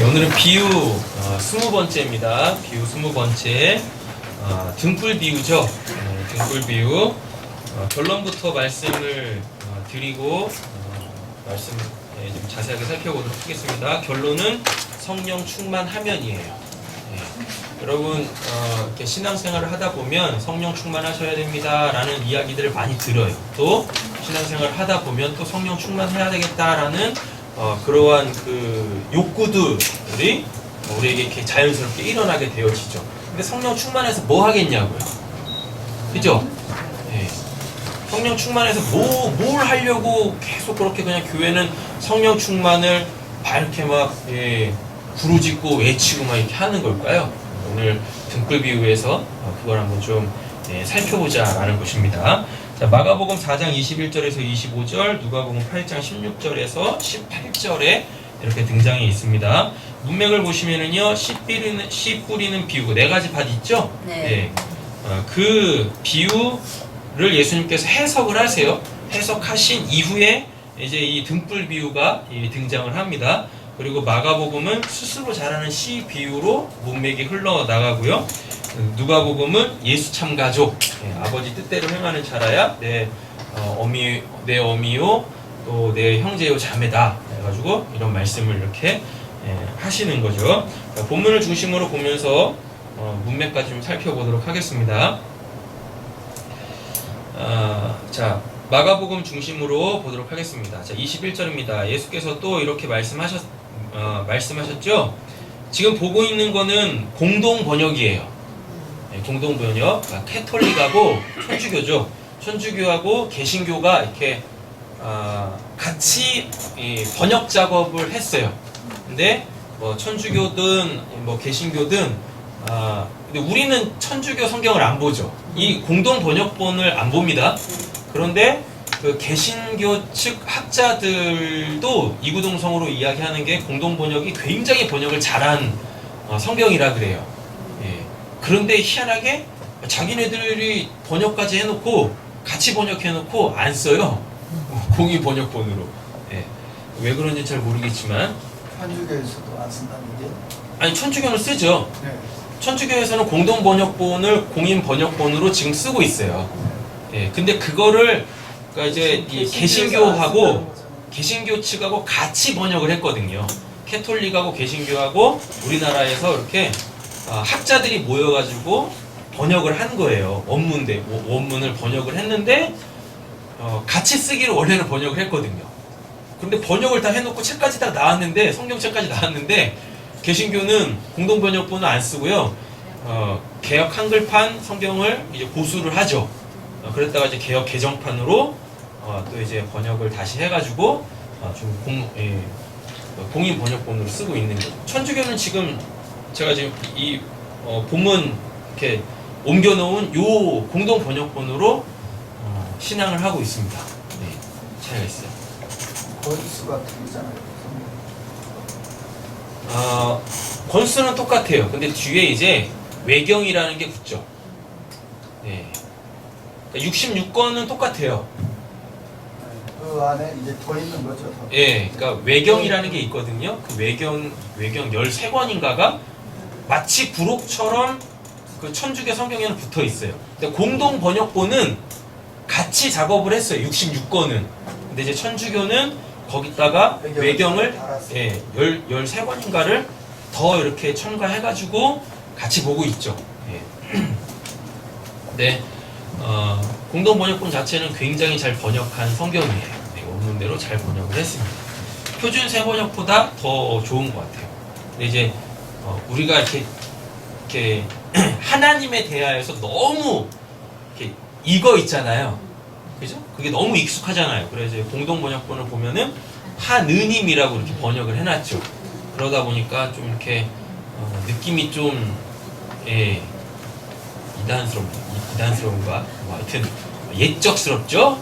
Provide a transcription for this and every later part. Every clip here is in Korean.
오늘은 비유 20번째입니다. 비유 20번째 등불 비유죠. 등불 비유 결론부터 말씀을 드리고 말씀 좀 자세하게 살펴보도록 하겠습니다. 결론은 성령 충만하면이에요. 여러분 이렇게 신앙생활을 하다 보면 성령 충만하셔야 됩니다라는 이야기들을 많이 들어요. 또 신앙생활을 하다 보면 또 성령 충만해야 되겠다라는 그러한 그 욕구들이 우리에게 이렇게 자연스럽게 일어나게 되어지죠. 근데 성령 충만해서 뭐 하겠냐고요? 그죠? 예. 성령 충만해서 뭘 하려고 계속 그렇게 그냥 교회는 성령 충만을 막 이렇게 막 부르짖고 외치고 막 이렇게 하는 걸까요? 오늘 등불 비유에서 그걸 한번 좀 살펴보자라는 것입니다. 자, 마가복음 4장 21절에서 25절, 누가복음 8장 16절에서 18절에 이렇게 등장해 있습니다. 문맥을 보시면은요, 씨 뿌리는 비유, 네 가지 밭 있죠? 네. 그 비유를 예수님께서 해석을 하세요. 해석하신 이후에 이제 이 등불 비유가 등장을 합니다. 그리고 마가복음은 스스로 자라는 씨 비유로 문맥이 흘러나가고요. 누가복음은 예수 참 가족, 아버지 뜻대로 행하는 자라야 내 어미요 또 내 형제요 자매다 해가지고 이런 말씀을 이렇게 하시는 거죠. 본문을 중심으로 보면서 문맥까지 좀 살펴보도록 하겠습니다. 자, 마가복음 중심으로 보도록 하겠습니다. 자, 21절입니다. 예수께서 또 이렇게 말씀하셨죠? 지금 보고 있는 거는 공동 번역이에요. 공동 번역. 캐톨릭하고 천주교죠. 천주교하고 개신교가 이렇게 같이 번역 작업을 했어요. 근데 뭐 천주교든 뭐 개신교든 근데 우리는 천주교 성경을 안 보죠. 이 공동 번역본을 안 봅니다. 그런데 그 개신교 측 학자들도 이구동성으로 이야기하는 게 공동 번역이 굉장히 번역을 잘한 성경이라 그래요. 그런데 희한하게 자기네들이 번역까지 해놓고 같이 번역해놓고 안 써요. 공의 번역본으로. 왜 그런지 잘 모르겠지만 천주교에서도 안 쓴다는 게? 아니 천주교는 쓰죠. 네. 천주교에서는 공동 번역본을 공인 번역본으로 지금 쓰고 있어요. 근데 그거를 그러니까 이제 이 개신교 측하고 같이 번역을 했거든요. 캐톨릭하고 개신교하고 우리나라에서 이렇게 학자들이 모여가지고 번역을 한 거예요. 원문을 번역을 했는데 같이 쓰기를 원래는 번역을 했거든요. 근데 번역을 다 해놓고 책까지 다 나왔는데 성경책까지 나왔는데 개신교는 공동 번역본을 안 쓰고요. 개역 한글판 성경을 이제 고수를 하죠. 그랬다가 이제 개역 개정판으로 또 이제 번역을 다시 해가지고 좀 공인 번역본으로 쓰고 있는 거죠. 천주교는 지금 제가 지금 이 본문 이렇게 옮겨놓은 요 공동 번역본으로 신앙을 하고 있습니다. 차이가 있어요. 권수가 틀리잖아요. 권수는 똑같아요. 근데 뒤에 이제 외경이라는 게 붙죠. 66권은 똑같아요. 그 안에 이제 더 있는 거죠. 더. 그러니까 외경이라는 게 있거든요. 그 외경 13권인가가 마치 부록처럼 그 천주교 성경에는 붙어 있어요. 근데 공동 번역본은 같이 작업을 했어요. 66권은. 근데 이제 천주교는 거기다가 외경을 13권인가를 더 이렇게 첨가해가지고 같이 보고 있죠. 네. 공동 번역본 자체는 굉장히 잘 번역한 성경이에요. 원문대로 잘 번역을 했습니다. 표준 새 번역보다 더 좋은 것 같아요. 근데 이제 우리가 이렇게 하나님에 대하여서 너무 이렇게 익어 있잖아요. 그죠? 그게 너무 익숙하잖아요. 그래서 공동 번역본을 보면은 하느님이라고 이렇게 번역을 해놨죠. 그러다 보니까 좀 이렇게 느낌이 좀 이단스러운가? 뭐 하여튼 옛적스럽죠?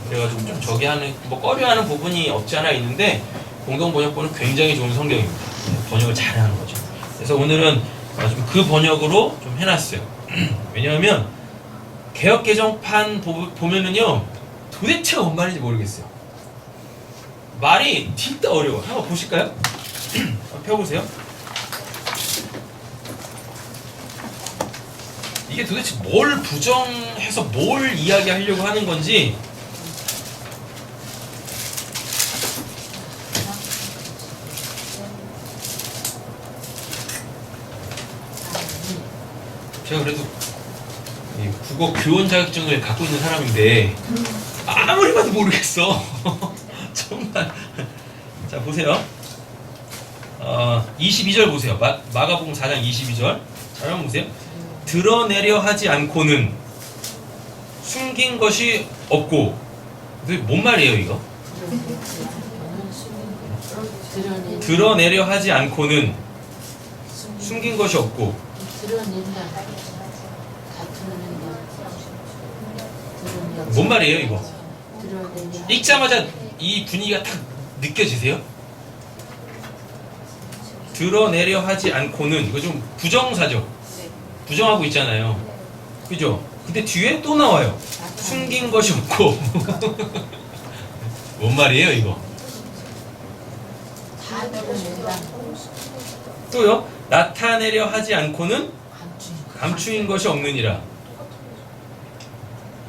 그래가지고 좀 저기 하는 꺼려하는 부분이 없지 않아 있는데 공동 번역본은 굉장히 좋은 성경입니다. 번역을 잘하는 거죠. 그래서 오늘은 좀 그 번역으로 좀 해놨어요. 왜냐하면 개역 개정판 보면은요 도대체 뭔 말인지 모르겠어요. 말이 진짜 어려워. 한번 보실까요? 펴보세요. 이게 도대체 뭘 부정해서 뭘 이야기하려고 하는 건지 제가 그래도 이 국어 교원 자격증을 갖고 있는 사람인데 아무리 봐도 모르겠어. 정말. 자 보세요. 22절 보세요. 마가복음 4장 22절. 잘 한번 보세요. 드러내려 하지 않고는 숨긴 것이 없고. 뭔 말이에요 이거? 드러내려 하지 않고는 숨긴 것이 없고. 뭔 말이에요 이거? 읽자마자 이 분위기가 딱 느껴지세요? 드러내려 하지 않고는 이거 좀 부정사죠? 부정하고 있잖아요. 그죠? 근데 뒤에 또 나와요. 숨긴 것이 없고. 뭔 말이에요 이거? 또요? 나타내려 하지 않고는 감추인 것이 없느니라.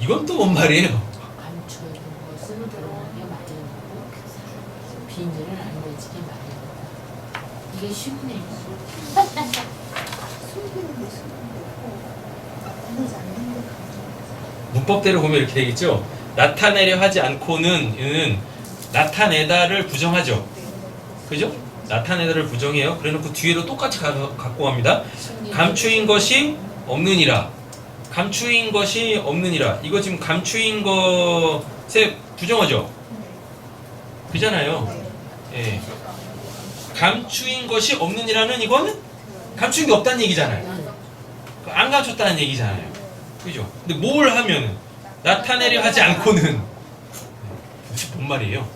이건 또 뭔 말이에요? 감추는 것은 드러나게 마련이고 비밀을 알려지게 마련이다. 이게 쉽네요. 문법대로 보면 이렇게 되겠죠? 나타내려 하지 않고는 나타내다를 부정하죠. 그죠? 나타내다를 부정해요. 그래놓고 뒤에도 똑같이 갖고 갑니다. 감추인 것이 없느니라. 감추인 것이 없느니라. 이거 지금 감추인 것에 부정하죠? 그잖아요. 예. 감추인 것이 없느니라는 이거는 감추인 게 없다는 얘기잖아요. 안 감췄다는 얘기잖아요. 그죠? 근데 뭘 하면은 나타내려 하지 않고는 도대체 뭔 말이에요?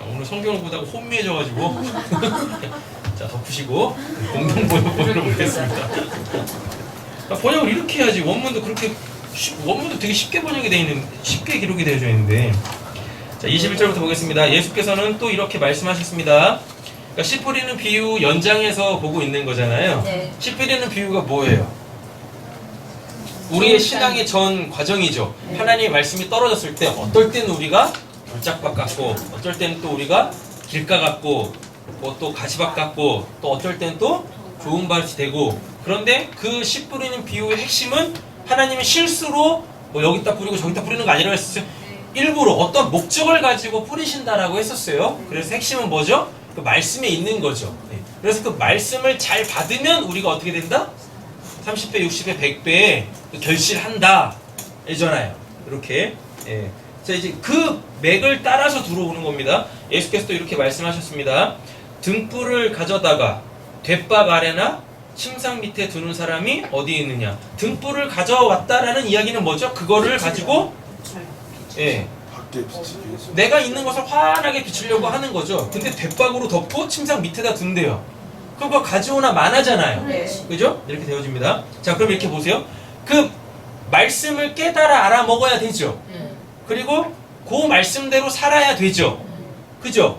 오늘 성경을 보다가 혼미해져가지고 자 덮으시고 공동 번역본으로 보겠습니다. 번역을 이렇게 해야지. 원문도 그렇게 원문도 되게 쉽게 번역이 되어 있는, 쉽게 기록이 되어져 있는데. 자 21절부터 보겠습니다. 예수께서는 또 이렇게 말씀하셨습니다. 그러니까 씨 뿌리는 비유 연장해서 보고 있는 거잖아요. 네. 씨 뿌리는 비유가 뭐예요? 우리의 신앙의 전 과정이죠. 하나님의 말씀이 떨어졌을 때 어떨 때는 우리가 돌짝밭 같고, 어떨 때는 또 우리가 길가 같고, 뭐 또 가시밭 같고, 또 어떨 때는 또 좋은 밭이 되고. 그런데 그 씨 뿌리는 비유의 핵심은 하나님이 실수로 뭐 여기다 뿌리고 저기다 뿌리는 거 아니라고 했었어요. 일부러 어떤 목적을 가지고 뿌리신다라고 했었어요. 그래서 핵심은 뭐죠? 그 말씀에 있는 거죠. 그래서 그 말씀을 잘 받으면 우리가 어떻게 된다? 30배, 60배, 100배에 결실한다. 이잖아요. 이렇게. 예. 자, 이제 그 맥을 따라서 들어오는 겁니다. 예수께서 또 이렇게 말씀하셨습니다. 등불을 가져다가 돛박 아래나 침상 밑에 두는 사람이 어디에 있느냐? 등불을 가져왔다라는 이야기는 뭐죠? 그거를 가지고 예. 내가 있는 것을 환하게 비추려고 하는 거죠. 근데 돛박으로 덮고 침상 밑에다 둔대요. 그럼 그거 가져오나 마나잖아요. 네. 그죠? 이렇게 되어집니다. 자, 그럼 이렇게 보세요. 그 말씀을 깨달아 알아먹어야 되죠. 그리고 그 말씀대로 살아야 되죠. 그죠?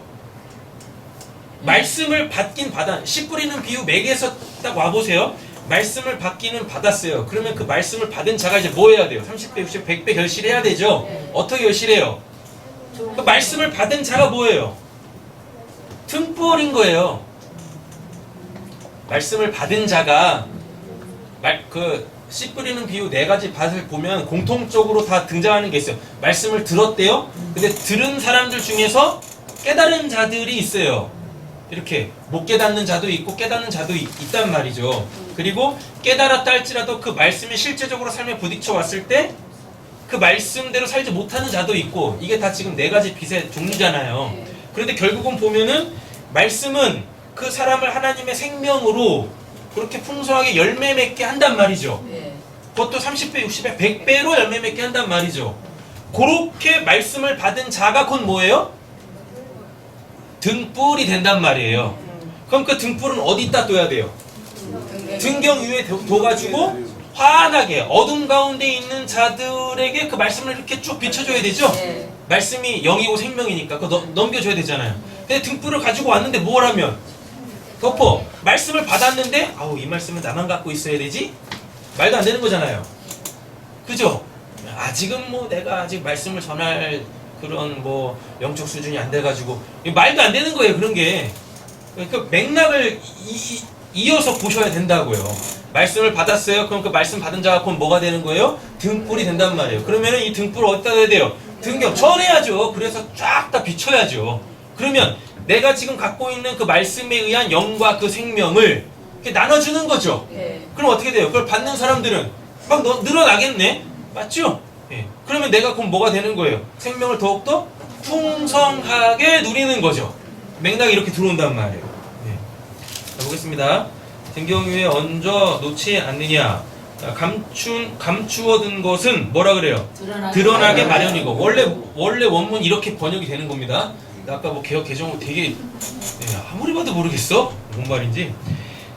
말씀을 받긴 받아. 씨 뿌리는 비유 맥에서 딱 와보세요. 말씀을 받기는 받았어요. 그러면 그 말씀을 받은 자가 이제 뭐 해야 돼요? 30배, 60배, 100배 결실해야 되죠. 어떻게 결실해요? 그 말씀을 받은 자가 뭐예요? 등불인 거예요. 말씀을 받은 자가 씨 뿌리는 비유 4가지 밭을 보면 공통적으로 다 등장하는 게 있어요. 말씀을 들었대요. 근데 들은 사람들 중에서 깨달은 자들이 있어요. 이렇게 못 깨닫는 자도 있고 깨닫는 자도 있단 말이죠. 그리고 깨달았다 할지라도 그 말씀이 실제적으로 삶에 부딪혀 왔을 때 그 말씀대로 살지 못하는 자도 있고, 이게 다 지금 4가지 빛의 종류잖아요. 그런데 결국은 보면은 말씀은 그 사람을 하나님의 생명으로 그렇게 풍성하게 열매 맺게 한단 말이죠. 그것도 30배, 60배, 100배로 열매 맺게 한단 말이죠. 그렇게 말씀을 받은 자가 곧 뭐예요? 등불이 된단 말이에요. 그럼 그 등불은 어디다 둬야 돼요? 등경 위에 둬가지고 환하게 어둠 가운데 있는 자들에게 그 말씀을 이렇게 쭉 비춰줘야 되죠? 말씀이 영이고 생명이니까 그거 넘겨줘야 되잖아요. 근데 등불을 가지고 왔는데 뭘 하면 덮어. 말씀을 받았는데 아우 이 말씀은 나만 갖고 있어야 되지? 말도 안 되는 거잖아요. 그죠? 아직은 뭐 내가 아직 말씀을 전할 그런 뭐 영적 수준이 안 돼가지고 말도 안 되는 거예요. 그런 게. 그 맥락을 이어서 보셔야 된다고요. 말씀을 받았어요. 그럼 그 말씀 받은 자가 그럼 뭐가 되는 거예요? 등불이 된단 말이에요. 그러면은 이 등불을 어디다 둬야 돼요? 등경 전해야죠. 그래서 쫙 다 비춰야죠. 그러면 내가 지금 갖고 있는 그 말씀에 의한 영과 그 생명을 이렇게 나눠주는 거죠. 그럼 어떻게 돼요? 그걸 받는 사람들은 막 늘어나겠네? 맞죠? 예. 그러면 내가 그럼 뭐가 되는 거예요? 생명을 더욱더 풍성하게 누리는 거죠. 맥락이 이렇게 들어온단 말이에요. 예. 자, 보겠습니다. 등경 위에 얹어 놓지 않느냐. 감추어둔 것은 뭐라 그래요? 드러나게 마련이고. 원래 원문 이렇게 번역이 되는 겁니다. 아까 뭐 개혁 개정은 되게 아무리 봐도 모르겠어? 뭔 말인지.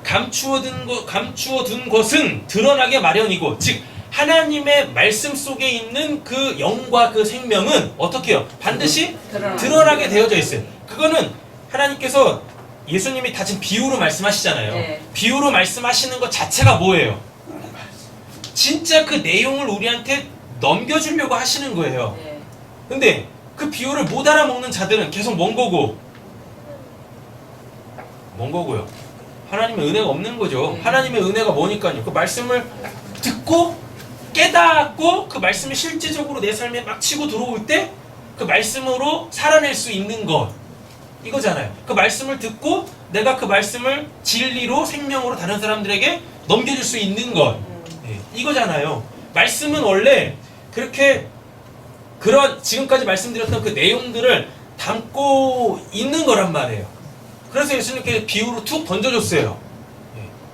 감추어둔 것은 드러나게 마련이고, 즉 하나님의 말씀 속에 있는 그 영과 그 생명은 어떻게 해요? 반드시 드러나게 되어져 있어요. 그거는 하나님께서 예수님이 다 지금 비유로 말씀하시잖아요. 네. 비유로 말씀하시는 것 자체가 뭐예요? 진짜 그 내용을 우리한테 넘겨주려고 하시는 거예요. 근데 그 비유를 못 알아먹는 자들은 계속 뭔 거고요? 하나님의 은혜가 없는 거죠. 하나님의 은혜가 뭐니까요? 그 말씀을 듣고 깨닫고 그 말씀이 실제적으로 내 삶에 막 치고 들어올 때 그 말씀으로 살아낼 수 있는 것 이거잖아요. 그 말씀을 듣고 내가 그 말씀을 진리로 생명으로 다른 사람들에게 넘겨줄 수 있는 것 이거잖아요. 말씀은 원래 그렇게 그런 지금까지 말씀드렸던 그 내용들을 담고 있는 거란 말이에요. 그래서 예수님께 비유로 툭 던져줬어요.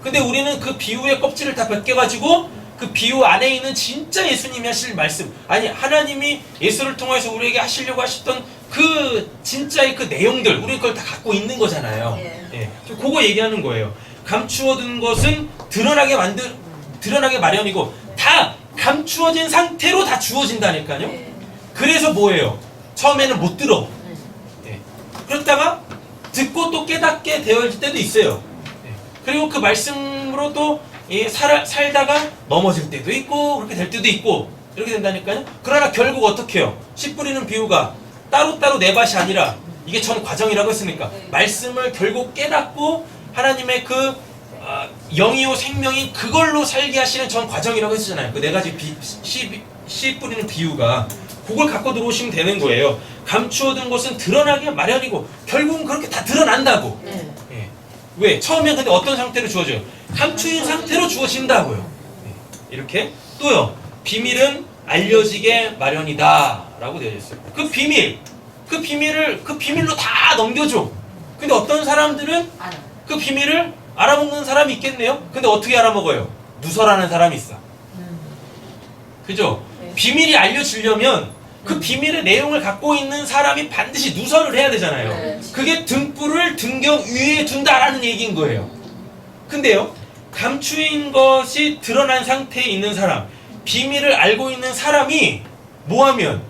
근데 우리는 그 비유의 껍질을 다 벗겨가지고 그 비유 안에 있는 진짜 예수님이 하실 말씀, 아니 하나님이 예수를 통해서 우리에게 하시려고 하셨던 그 진짜의 그 내용들, 우리 그걸 다 갖고 있는 거잖아요. 예. 그거 얘기하는 거예요. 감추어둔 것은 드러나게 마련이고 다 감추어진 상태로 다 주어진다니까요. 그래서 뭐예요? 처음에는 못 들어. 그렇다가 듣고 또 깨닫게 되어질 때도 있어요. 그리고 그 말씀으로 또 살다가 넘어질 때도 있고 그렇게 될 때도 있고 이렇게 된다니까요. 그러나 결국 어떻게 해요? 씨 뿌리는 비유가 따로따로 내 밭이 아니라 이게 전 과정이라고 했으니까 말씀을 결국 깨닫고 하나님의 그 영이요 생명인 그걸로 살게 하시는 전 과정이라고 했잖아요. 그 네 가지 씨 뿌리는 비유가 그걸 갖고 들어오시면 되는 거예요. 감추어둔 것은 드러나게 마련이고 결국은 그렇게 다 드러난다고. 왜? 처음에 근데 어떤 상태로 주어져요? 감추인 상태로 주어진다고요. 이렇게 또요. 비밀은 알려지게 마련이다 라고 되어 있어요. 그 비밀로 다 넘겨줘. 근데 어떤 사람들은 그 비밀을 알아먹는 사람이 있겠네요. 근데 어떻게 알아먹어요? 누설하는 사람이 있어. 그죠? 비밀이 알려지려면 그 비밀의 내용을 갖고 있는 사람이 반드시 누설을 해야 되잖아요. 그게 등불을 등경 위에 둔다라는 얘기인 거예요. 근데요, 감추인 것이 드러난 상태에 있는 사람, 비밀을 알고 있는 사람이 뭐하면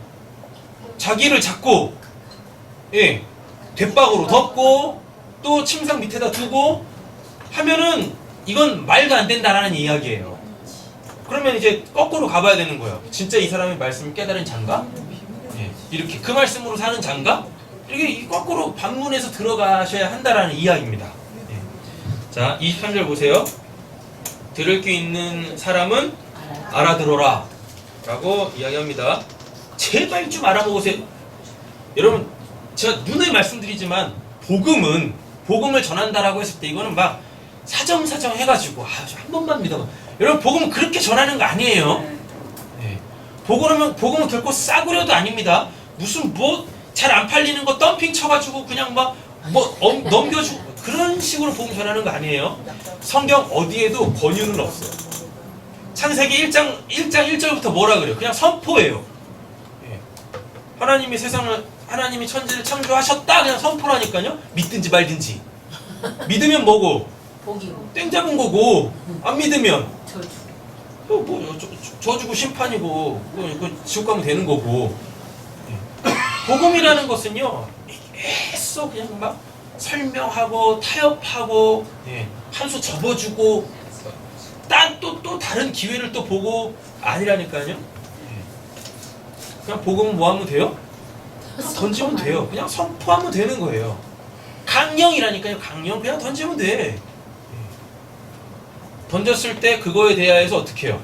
자기를 잡고 뒷박으로 덮고 또 침상 밑에다 두고 하면은 이건 말도 안 된다라는 이야기예요. 그러면 이제 거꾸로 가봐야 되는 거예요. 진짜 이 사람의 말씀을 깨달은 자인가? 이렇게 그 말씀으로 사는 자인가? 이렇게 거꾸로 반문해서 들어가셔야 한다라는 이야기입니다. 자, 23절 보세요. 들을 귀 있는 사람은 알아들어라 라고 이야기합니다. 제발 좀 알아먹으세요. 여러분, 제가 누누이 말씀드리지만 복음을 전한다라고 했을 때 이거는 막 사정사정 해가지고 한 번만 믿어봐. 여러분, 복음은 그렇게 전하는 거 아니에요. 복음은 결코 싸구려도 아닙니다. 무슨 잘 안 팔리는 거 덤핑 쳐가지고 그냥 넘겨주고 그런 식으로 복음 전하는 거 아니에요. 성경 어디에도 권유는 없어요. 창세기 1장 1절부터 뭐라 그래요? 그냥 선포예요. 하나님이 천지를 창조하셨다 그냥 선포라니까요. 믿든지 말든지. 믿으면 뭐고? 복이고 땡 잡은 거고. 안 믿으면 저주. 저주고 심판이고 지옥 가면 되는 거고. 복음이라는 것은요, 애써 그냥 막 설명하고 타협하고 한 수 접어주고 또 다른 기회를 또 보고 아니라니까요. 그냥 복음은 뭐 하면 돼요? 던지면 돼요. 그냥 선포하면 되는 거예요. 강령이라니까요. 강령 그냥 던지면 돼. 던졌을 때 그거에 대하여서 어떻게 해요?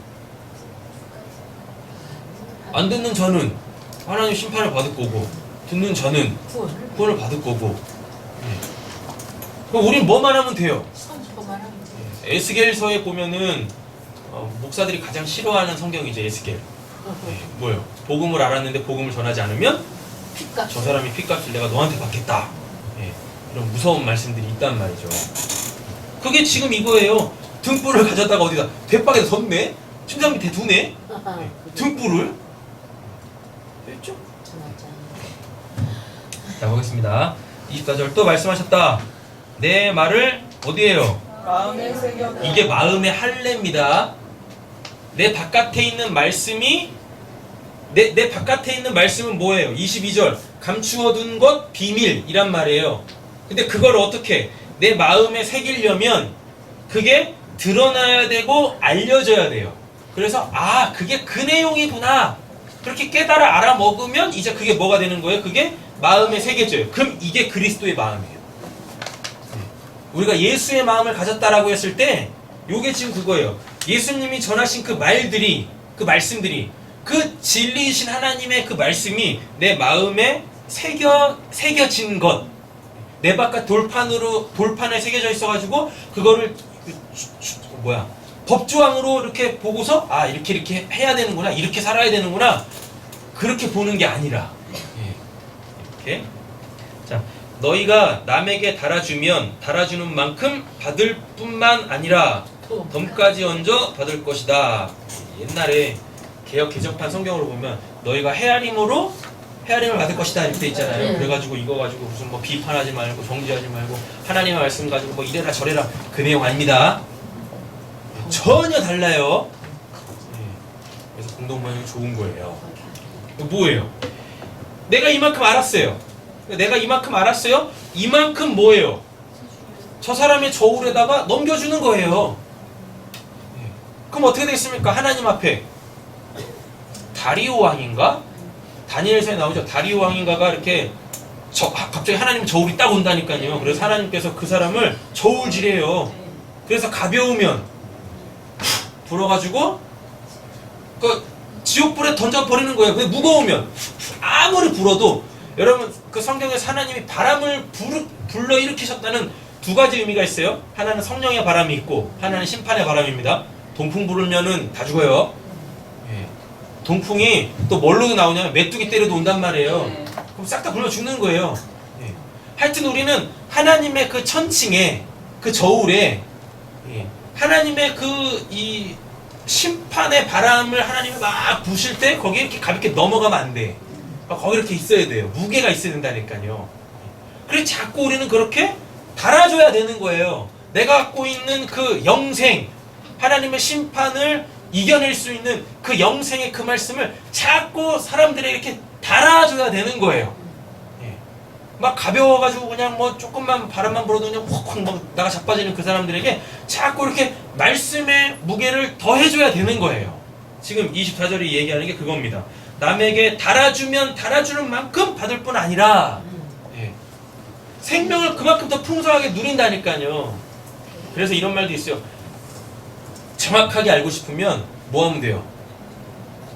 안 듣는 저는 하나님 심판을 받을 거고, 듣는 저는 구원을 받을 거고. 그럼 우린 뭐만 하면 돼요? 선포만 하면 돼요. 에스겔서에 보면은 목사들이 가장 싫어하는 성경이죠. 에스겔. 뭐예요? 복음을 알았는데 복음을 전하지 않으면 핏값. 저 사람이 핏값을 내가 너한테 받겠다. 이런 무서운 말씀들이 있단 말이죠. 그게 지금 이거예요. 등불을 가져다가 어디다 대박에다 뒀네? 침상 밑에 두네? 등불을? 됐죠? 자, 보겠습니다. 24절 또 말씀하셨다. 내 말을 어디에요? 마음에 새겨. 이게 마음의 할례입니다. 내 바깥에 있는 말씀이 내 바깥에 있는 말씀은 뭐예요? 22절 감추어둔 것 비밀이란 말이에요. 근데 그걸 어떻게 내 마음에 새기려면 그게 드러나야 되고 알려져야 돼요. 그래서 그게 그 내용이구나 그렇게 깨달아 알아먹으면 이제 그게 뭐가 되는 거예요? 그게 마음에 새겨져요. 그럼 이게 그리스도의 마음이에요. 우리가 예수의 마음을 가졌다라고 했을 때 요게 지금 그거예요. 예수님이 전하신 그 말들이 그 말씀들이 그 진리이신 하나님의 그 말씀이 내 마음에 새겨진 것, 내 바깥 돌판에 새겨져 있어가지고 그거를 법조항으로 이렇게 보고서 이렇게 해야 되는구나, 이렇게 살아야 되는구나 그렇게 보는 게 아니라 이렇게 자 너희가 남에게 달아주면 달아주는 만큼 받을 뿐만 아니라 덤까지 얹어 받을 것이다. 옛날에 개역 개정판 성경으로 보면 너희가 헤아림을 받을 것이다 이렇게 돼 있잖아요. 그래가지고 이거 가지고 무슨 뭐 비판하지 말고 정죄하지 말고 하나님의 말씀 가지고 뭐 이래라 저래라 그 내용 아닙니다. 전혀 달라요. 그래서 공동모양이 좋은 거예요. 뭐예요? 내가 이만큼 알았어요. 이만큼 뭐예요? 저 사람의 저울에다가 넘겨주는 거예요. 그럼 어떻게 되겠습니까? 하나님 앞에 다리오 왕인가? 다니엘서에 나오죠. 다리오 왕인가가 이렇게 갑자기 하나님 저울이 딱 온다니까요. 그래서 하나님께서 그 사람을 저울질해요. 그래서 가벼우면 불어가지고 그 지옥불에 던져버리는 거예요. 근데 무거우면 아무리 불어도 여러분 그 성경에서 하나님이 바람을 불러 일으키셨다는 두 가지 의미가 있어요. 하나는 성령의 바람이 있고 하나는 심판의 바람입니다. 동풍 부르면은 다 죽어요. 동풍이 또 뭘로 나오냐면 메뚜기 때려도 온단 말이에요. 그럼 싹 다 불면 죽는 거예요. 하여튼 우리는 하나님의 그 천칭에 그 저울에 하나님의 그 이 심판의 바람을 하나님이 막 부실 때 거기에 이렇게 가볍게 넘어가면 안 돼. 거기 이렇게 있어야 돼요. 무게가 있어야 된다니까요. 그래서 자꾸 우리는 그렇게 달아줘야 되는 거예요. 내가 갖고 있는 그 영생, 하나님의 심판을 이겨낼 수 있는 그 영생의 그 말씀을 자꾸 사람들에게 이렇게 달아줘야 되는 거예요. 막 가벼워가지고 그냥 뭐 조금만 바람만 불어도 그냥 훅 막 나가 자빠지는 그 사람들에게 자꾸 이렇게 말씀의 무게를 더해줘야 되는 거예요. 지금 24절이 얘기하는 게 그겁니다. 남에게 달아주면 달아주는 만큼 받을 뿐 아니라 생명을 그만큼 더 풍성하게 누린다니까요. 그래서 이런 말도 있어요. 정확하게 알고 싶으면 뭐 하면 돼요?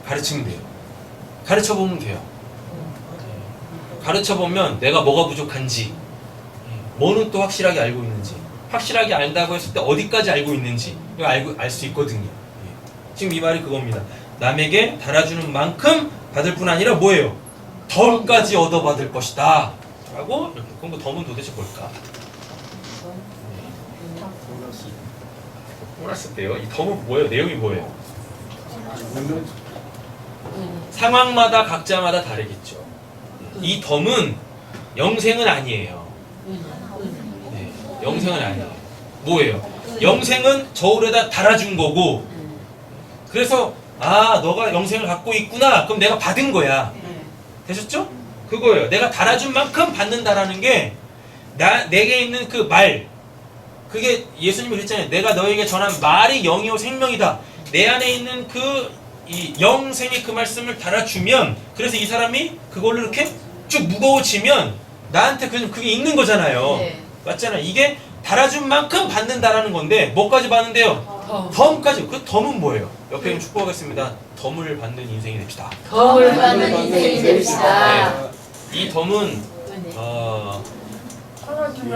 가르치면 돼요. 가르쳐보면 돼요. 가르쳐보면 내가 뭐가 부족한지, 뭐는 또 확실하게 알고 있는지, 확실하게 안다고 했을 때 어디까지 알고 있는지 이거 알 수 있거든요. 지금 이 말이 그겁니다. 남에게 달아주는 만큼 받을 뿐 아니라 뭐예요? 덤까지 얻어받을 것이다 라고 이렇게. 그럼 그 덤은 도대체 뭘까? 보너스 때요. 이 덤은 뭐예요? 내용이 뭐예요? 상황마다 각자마다 다르겠죠. 이 덤은 영생은 아니에요. 영생은 아니에요. 뭐예요? 영생은 저울에다 달아준 거고, 그래서 너가 영생을 갖고 있구나. 그럼 내가 받은 거야. 되셨죠? 그거예요. 내가 달아준 만큼 받는다라는 게 내게 있는 그 말, 그게 예수님이 그랬잖아요. 내가 너에게 전한 말이 영이요 생명이다. 내 안에 있는 이 영생의 그 말씀을 달아주면, 그래서 이 사람이 그걸로 이렇게 쭉 무거워지면 나한테 그게 있는 거잖아요. 네. 맞잖아요. 이게 달아준 만큼 받는다라는 건데 뭐까지 받는데요? 덤까지. 그 덤은 뭐예요? 옆에 좀 축복하겠습니다. 덤을 받는 인생이 됩시다. 덤을 받는 인생이 됩시다. 네. 이 덤은 네.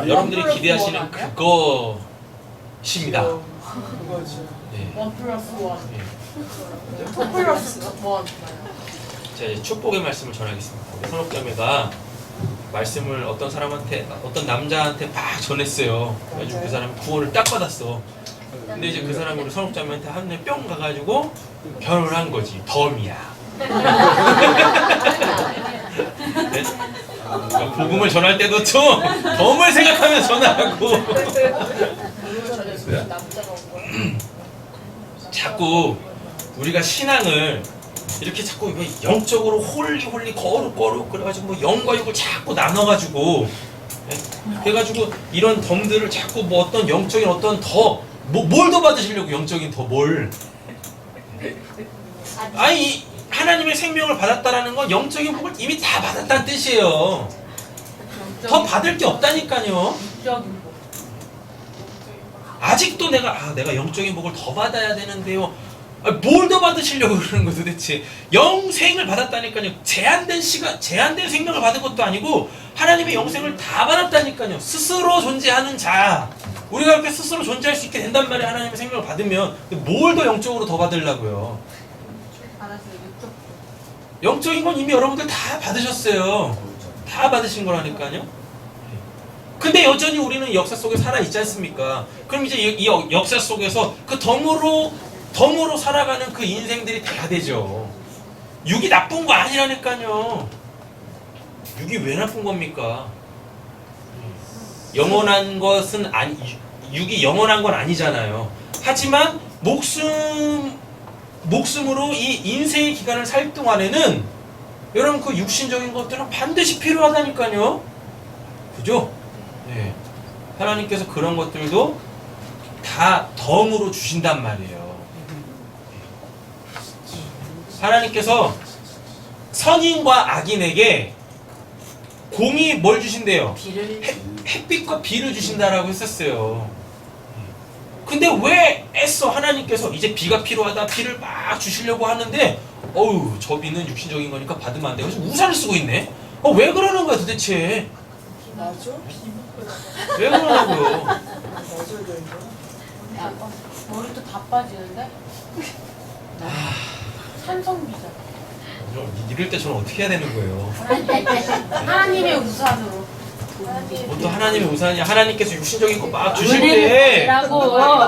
여러분들이 기대하시는 그것입니다. 그거지. 네. 1 플러스 1. 네. 2 플러스 1. 자, 이제 축복의 말씀을 전하겠습니다. 우리 선옥자매가 말씀을 어떤 사람한테, 어떤 남자한테 막 전했어요. 그래가지고 그 사람이 구원을 딱 받았어. 근데 이제 그 사람이 우리 선옥자매한테 한눈에 뿅 가가지고 결혼을 한 거지. 덤이야. 네? 그러니까 복음을 전할 때도 좀 덤을 생각하면서 전하고. 남자가 온 거야? 자꾸 우리가 신앙을 이렇게 자꾸 영적으로 홀리 거룩 그래가지고 뭐 영과 육을 자꾸 나눠가지고, 예? 그래가지고 이런 덤들을 자꾸 뭐 어떤 영적인 어떤 뭘 더 받으시려고, 영적인 더 뭘. 아니 하나님의 생명을 받았다라는 건 영적인 복을 이미 다 받았다는 뜻이에요. 더 받을 게 없다니까요. 육적인 거. 아직도 내가 영적인 복을 더 받아야 되는데요. 뭘 더 받으시려고 그러는 거 도대체. 영생을 받았다니까요. 제한된 생명을 받은 것도 아니고 하나님의 영생을 다 받았다니까요. 스스로 존재하는 자. 우리가 그렇게 스스로 존재할 수 있게 된단 말이에요. 하나님의 생명을 받으면. 뭘 더 영적으로 더 받으려고요. 알았어요. 육적. 영적인 건 이미 여러분들 다 받으셨어요. 다 받으신 거라니까요. 근데 여전히 우리는 역사 속에 살아있지 않습니까? 그럼 이제 이 역사 속에서 그 덤으로 살아가는 그 인생들이 돼야 되죠. 육이 나쁜 거 아니라니까요. 육이 왜 나쁜 겁니까? 영원한 것은 육이 영원한 건 아니잖아요. 하지만 목숨으로 이 인생의 기간을 살 동안에는 여러분 그 육신적인 것들은 반드시 필요하다니까요. 그죠? 네. 하나님께서 그런 것들도 다 덤으로 주신단 말이에요. 하나님께서 선인과 악인에게 공이 뭘 주신대요? 햇빛과 비를 주신다라고 했었어요. 근데 왜 애써 하나님께서 이제 비가 필요하다, 비를 막 주시려고 하는데 어우 저 비는 육신적인 거니까 받으면 안 돼. 그래서 우산을 쓰고 있네. 왜 그러는 거야 도대체? 맞아? 왜 그러냐고요? 맞아야 되는 거야? 야, 머리도 다 빠지는데? 산성비자. 이럴 때 저는 어떻게 해야 되는 거예요? 하나님의 우산으로. 또 하나님의 우산이야. 하나님께서 육신적인 거 막 주실 때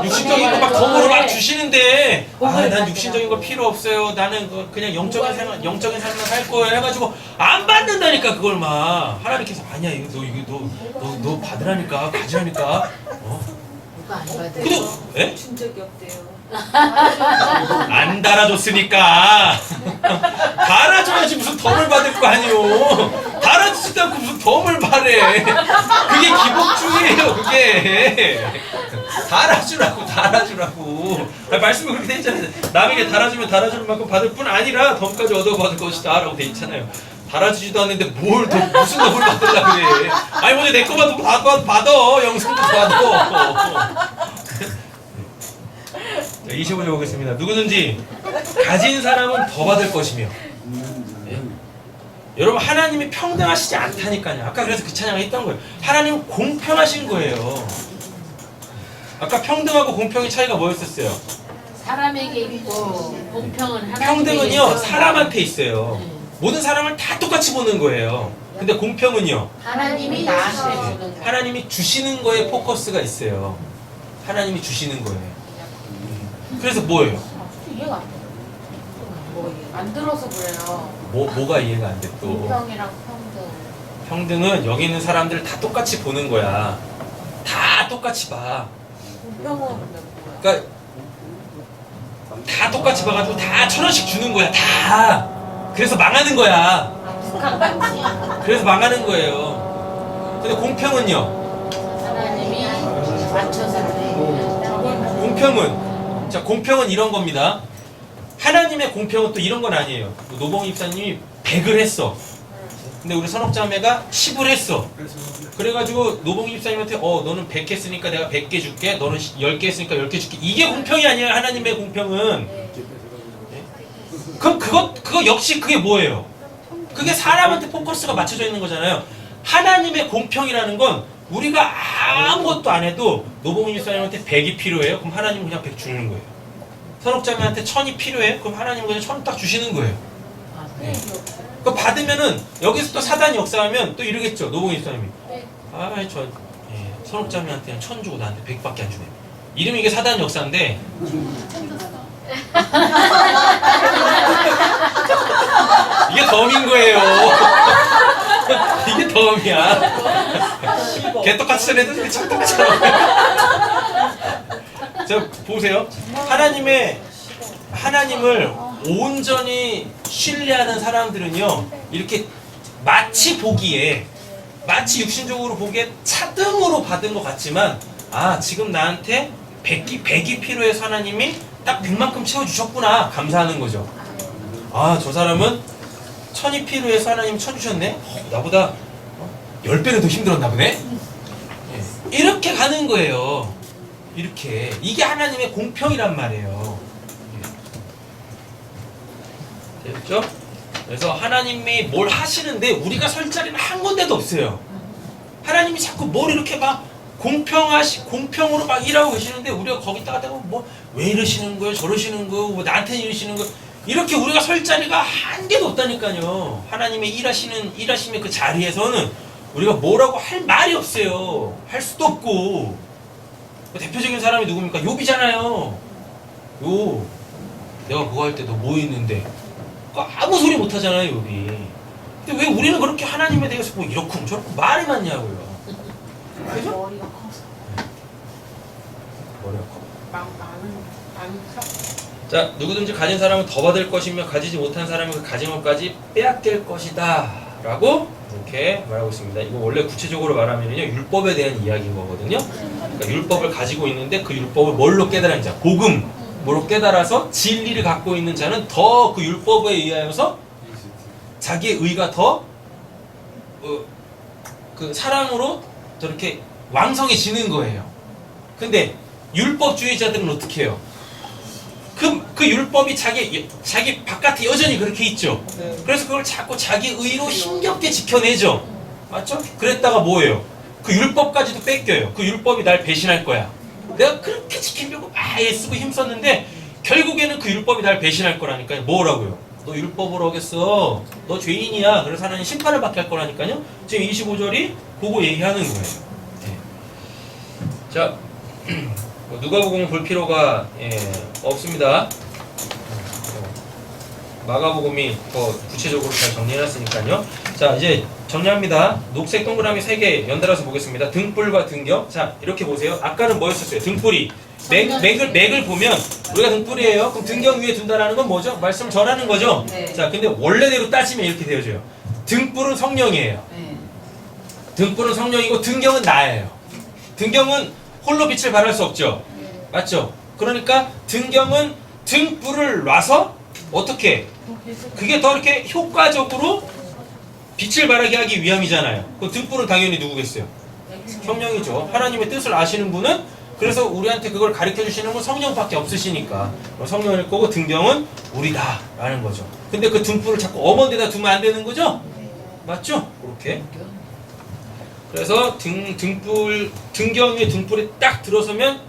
육신적인 거 막 덤으로 막 주시는데 난 육신적인 거 필요 없어요. 나는 그냥 영적인 삶만 살 거예요. 해가지고 안 받는다니까 그걸 막. 하나님께서 아니야 이거 너 받으라니까 가지라니까. 누가 안 받아요? 근데 예? 준 적이 없대요. 안 달아줬으니까 달아줘야지 무슨 덤을 받을 거 아니오. 달아주지도 않고 무슨 덤을 바래. 그게 기복주의예요. 그게 달아주라고. 말씀이 그렇게 돼 있잖아요. 남에게 달아주면 달아주는 만큼 받을 뿐 아니라 덤까지 얻어받을 것이다 라고 돼 있잖아요. 달아주지도 않는데 무슨 덤을 받으려고 그래. 아니 먼저 내 거만 받아. 영상도 받아. 25절 보겠습니다. 누구든지 가진 사람은 더 받을 것이며. 네. 여러분 하나님이 평등하시지 않다니까요. 아까 그래서 그 찬양을 했던 거예요. 하나님은 공평하신 거예요. 아까 평등하고 공평의 차이가 뭐였었어요? 사람에게 있고 공평은 하나님에게 평등은요 있고 사람한테 있어요. 모든 사람을 다 똑같이 보는 거예요. 근데 공평은요 하나님이 나한테 주는 거. 하나님이 주시는 거에 포커스가 있어요. 하나님이 주시는 거예요. 그래서 뭐예요? 이해가 안 돼. 안 들어서 그래요. 뭐가 이해가 안 돼 또. 공평이랑 평등. 평등은 여기 있는 사람들 다 똑같이 보는 거야. 다 똑같이 봐. 공평은 뭐야? 그러니까 다 똑같이 봐가지고 다 1,000원씩 주는 거야. 다. 그래서 망하는 거야. 그래서 망하는 거예요. 근데 공평은요? 하나님이 맞춰서 공평은 이런 겁니다. 하나님의 공평은 또 이런 건 아니에요. 노봉 입사님이 100을 했어. 근데 우리 선옥자매가 10을 했어. 그래가지고 노봉 입사님한테 너는 100 했으니까 내가 100개 줄게. 너는 10개 했으니까 10개 줄게. 이게 공평이 아니에요. 하나님의 공평은. 그럼 그거 역시 그게 뭐예요? 그게 사람한테 포커스가 맞춰져 있는 거잖아요. 하나님의 공평이라는 건 우리가 아무것도 안 해도 노봉 입사님한테 100이 필요해요. 그럼 하나님은 그냥 100 주는 거예요. 선옥자매한테 1000이 필요해. 그럼 하나님은 그냥 1000 딱 주시는 거예요. 네. 그거 받으면은 여기서 또 사단이 역사하면 또 이러겠죠. 노봉 입사님이. 선옥자매한테는 1000 주고 나한테 100밖에 안 주네. 이름이 이게 사단 역사인데 이게 덤인 거예요. 이게 덤이야. 개떡같이 전해도 참떡같이 자 보세요. 하나님을 온전히 신뢰하는 사람들은요, 이렇게 마치 육신적으로 보기에 차등으로 받은 것 같지만, 지금 나한테 100이 필요해서 하나님이 딱 100만큼 채워주셨구나. 감사하는 거죠. 저 사람은 1000이 필요해서 하나님 1000 주셨네? 나보다 10배는 더 힘들었나 보네? 이렇게 가는 거예요. 이렇게. 이게 하나님의 공평이란 말이에요. 됐죠? 그래서 하나님이 뭘 하시는데 우리가 설 자리는 한 군데도 없어요. 하나님이 자꾸 뭘 이렇게 막 공평으로 막 일하고 계시는데 우리가 거기다가 왜 이러시는 거예요? 저러시는 거예요? 나한테는 이러시는 거예요? 이렇게 우리가 설 자리가 한 개도 없다니까요. 하나님의 일하심의 그 자리에서는 우리가 뭐라고 할 말이 없어요. 할 수도 없고. 대표적인 사람이 누굽니까? 욥이잖아요. 욥. 내가 그거 할 때 너 뭐 했는데? 아무 소리 못 하잖아요, 욥이. 근데 왜 우리는 그렇게 하나님에 대해서 이렇고 저렇고 말이 많냐고요. 그죠? 머리가 커서. 머리가 커. 많은 자, 누구든지 가진 사람은 더 받을 것이며 가지지 못한 사람은 그 가진 것까지 빼앗길 것이다 라고 이렇게 말하고 있습니다. 이거 원래 구체적으로 말하면요, 율법에 대한 이야기인 거거든요. 그러니까 율법을 가지고 있는데 그 율법을 뭘로 깨달은 자, 복음으로 깨달아서 진리를 갖고 있는 자는 더 그 율법에 의하여서 자기의 의가 더 그 사랑으로 저렇게 왕성해지는 거예요. 근데 율법주의자들은 어떻게 해요? 그 율법이 자기 바깥에 여전히 그렇게 있죠. 그래서 그걸 자꾸 자기 의로 힘겹게 지켜내죠. 맞죠? 그랬다가 뭐예요? 그 율법까지도 뺏겨요. 그 율법이 날 배신할 거야. 내가 그렇게 지키려고 애쓰고 힘썼는데 결국에는 그 율법이 날 배신할 거라니까요. 뭐라고요? 너 율법을 어겼어. 너 죄인이야. 그래서 하나님 심판을 받게 할 거라니까요. 지금 25절이 그거 얘기하는 거예요. 네. 자, 누가복음 볼 필요가 없습니다. 마가복음이 더 구체적으로 잘 정리해놨으니까요. 자, 이제 정리합니다. 녹색 동그라미 3개 연달아서 보겠습니다. 등불과 등경. 자, 이렇게 보세요. 아까는 뭐였었어요? 등불이. 맥을 보면 우리가 등불이에요. 그럼 등경 위에 둔다라는 건 뭐죠? 말씀을 전하는 거죠? 네. 자, 근데 원래대로 따지면 이렇게 되어져요. 등불은 성령이에요. 네. 등불은 성령이고 등경은 나예요. 등경은 홀로 빛을 발할 수 없죠. 맞죠? 그러니까 등경은 등불을 놔서 어떻게? 그게 더 이렇게 효과적으로 빛을 발하게 하기 위함이잖아요. 그 등불은 당연히 누구겠어요? 성령이죠. 하나님의 뜻을 아시는 분은, 그래서 우리한테 그걸 가르쳐 주시는 분 성령밖에 없으시니까 성령일 거고 등경은 우리다 라는 거죠. 근데 그 등불을 자꾸 엄한 데다 두면 안 되는 거죠? 맞죠? 그렇게. 그래서 등경에 등불이 딱 들어서면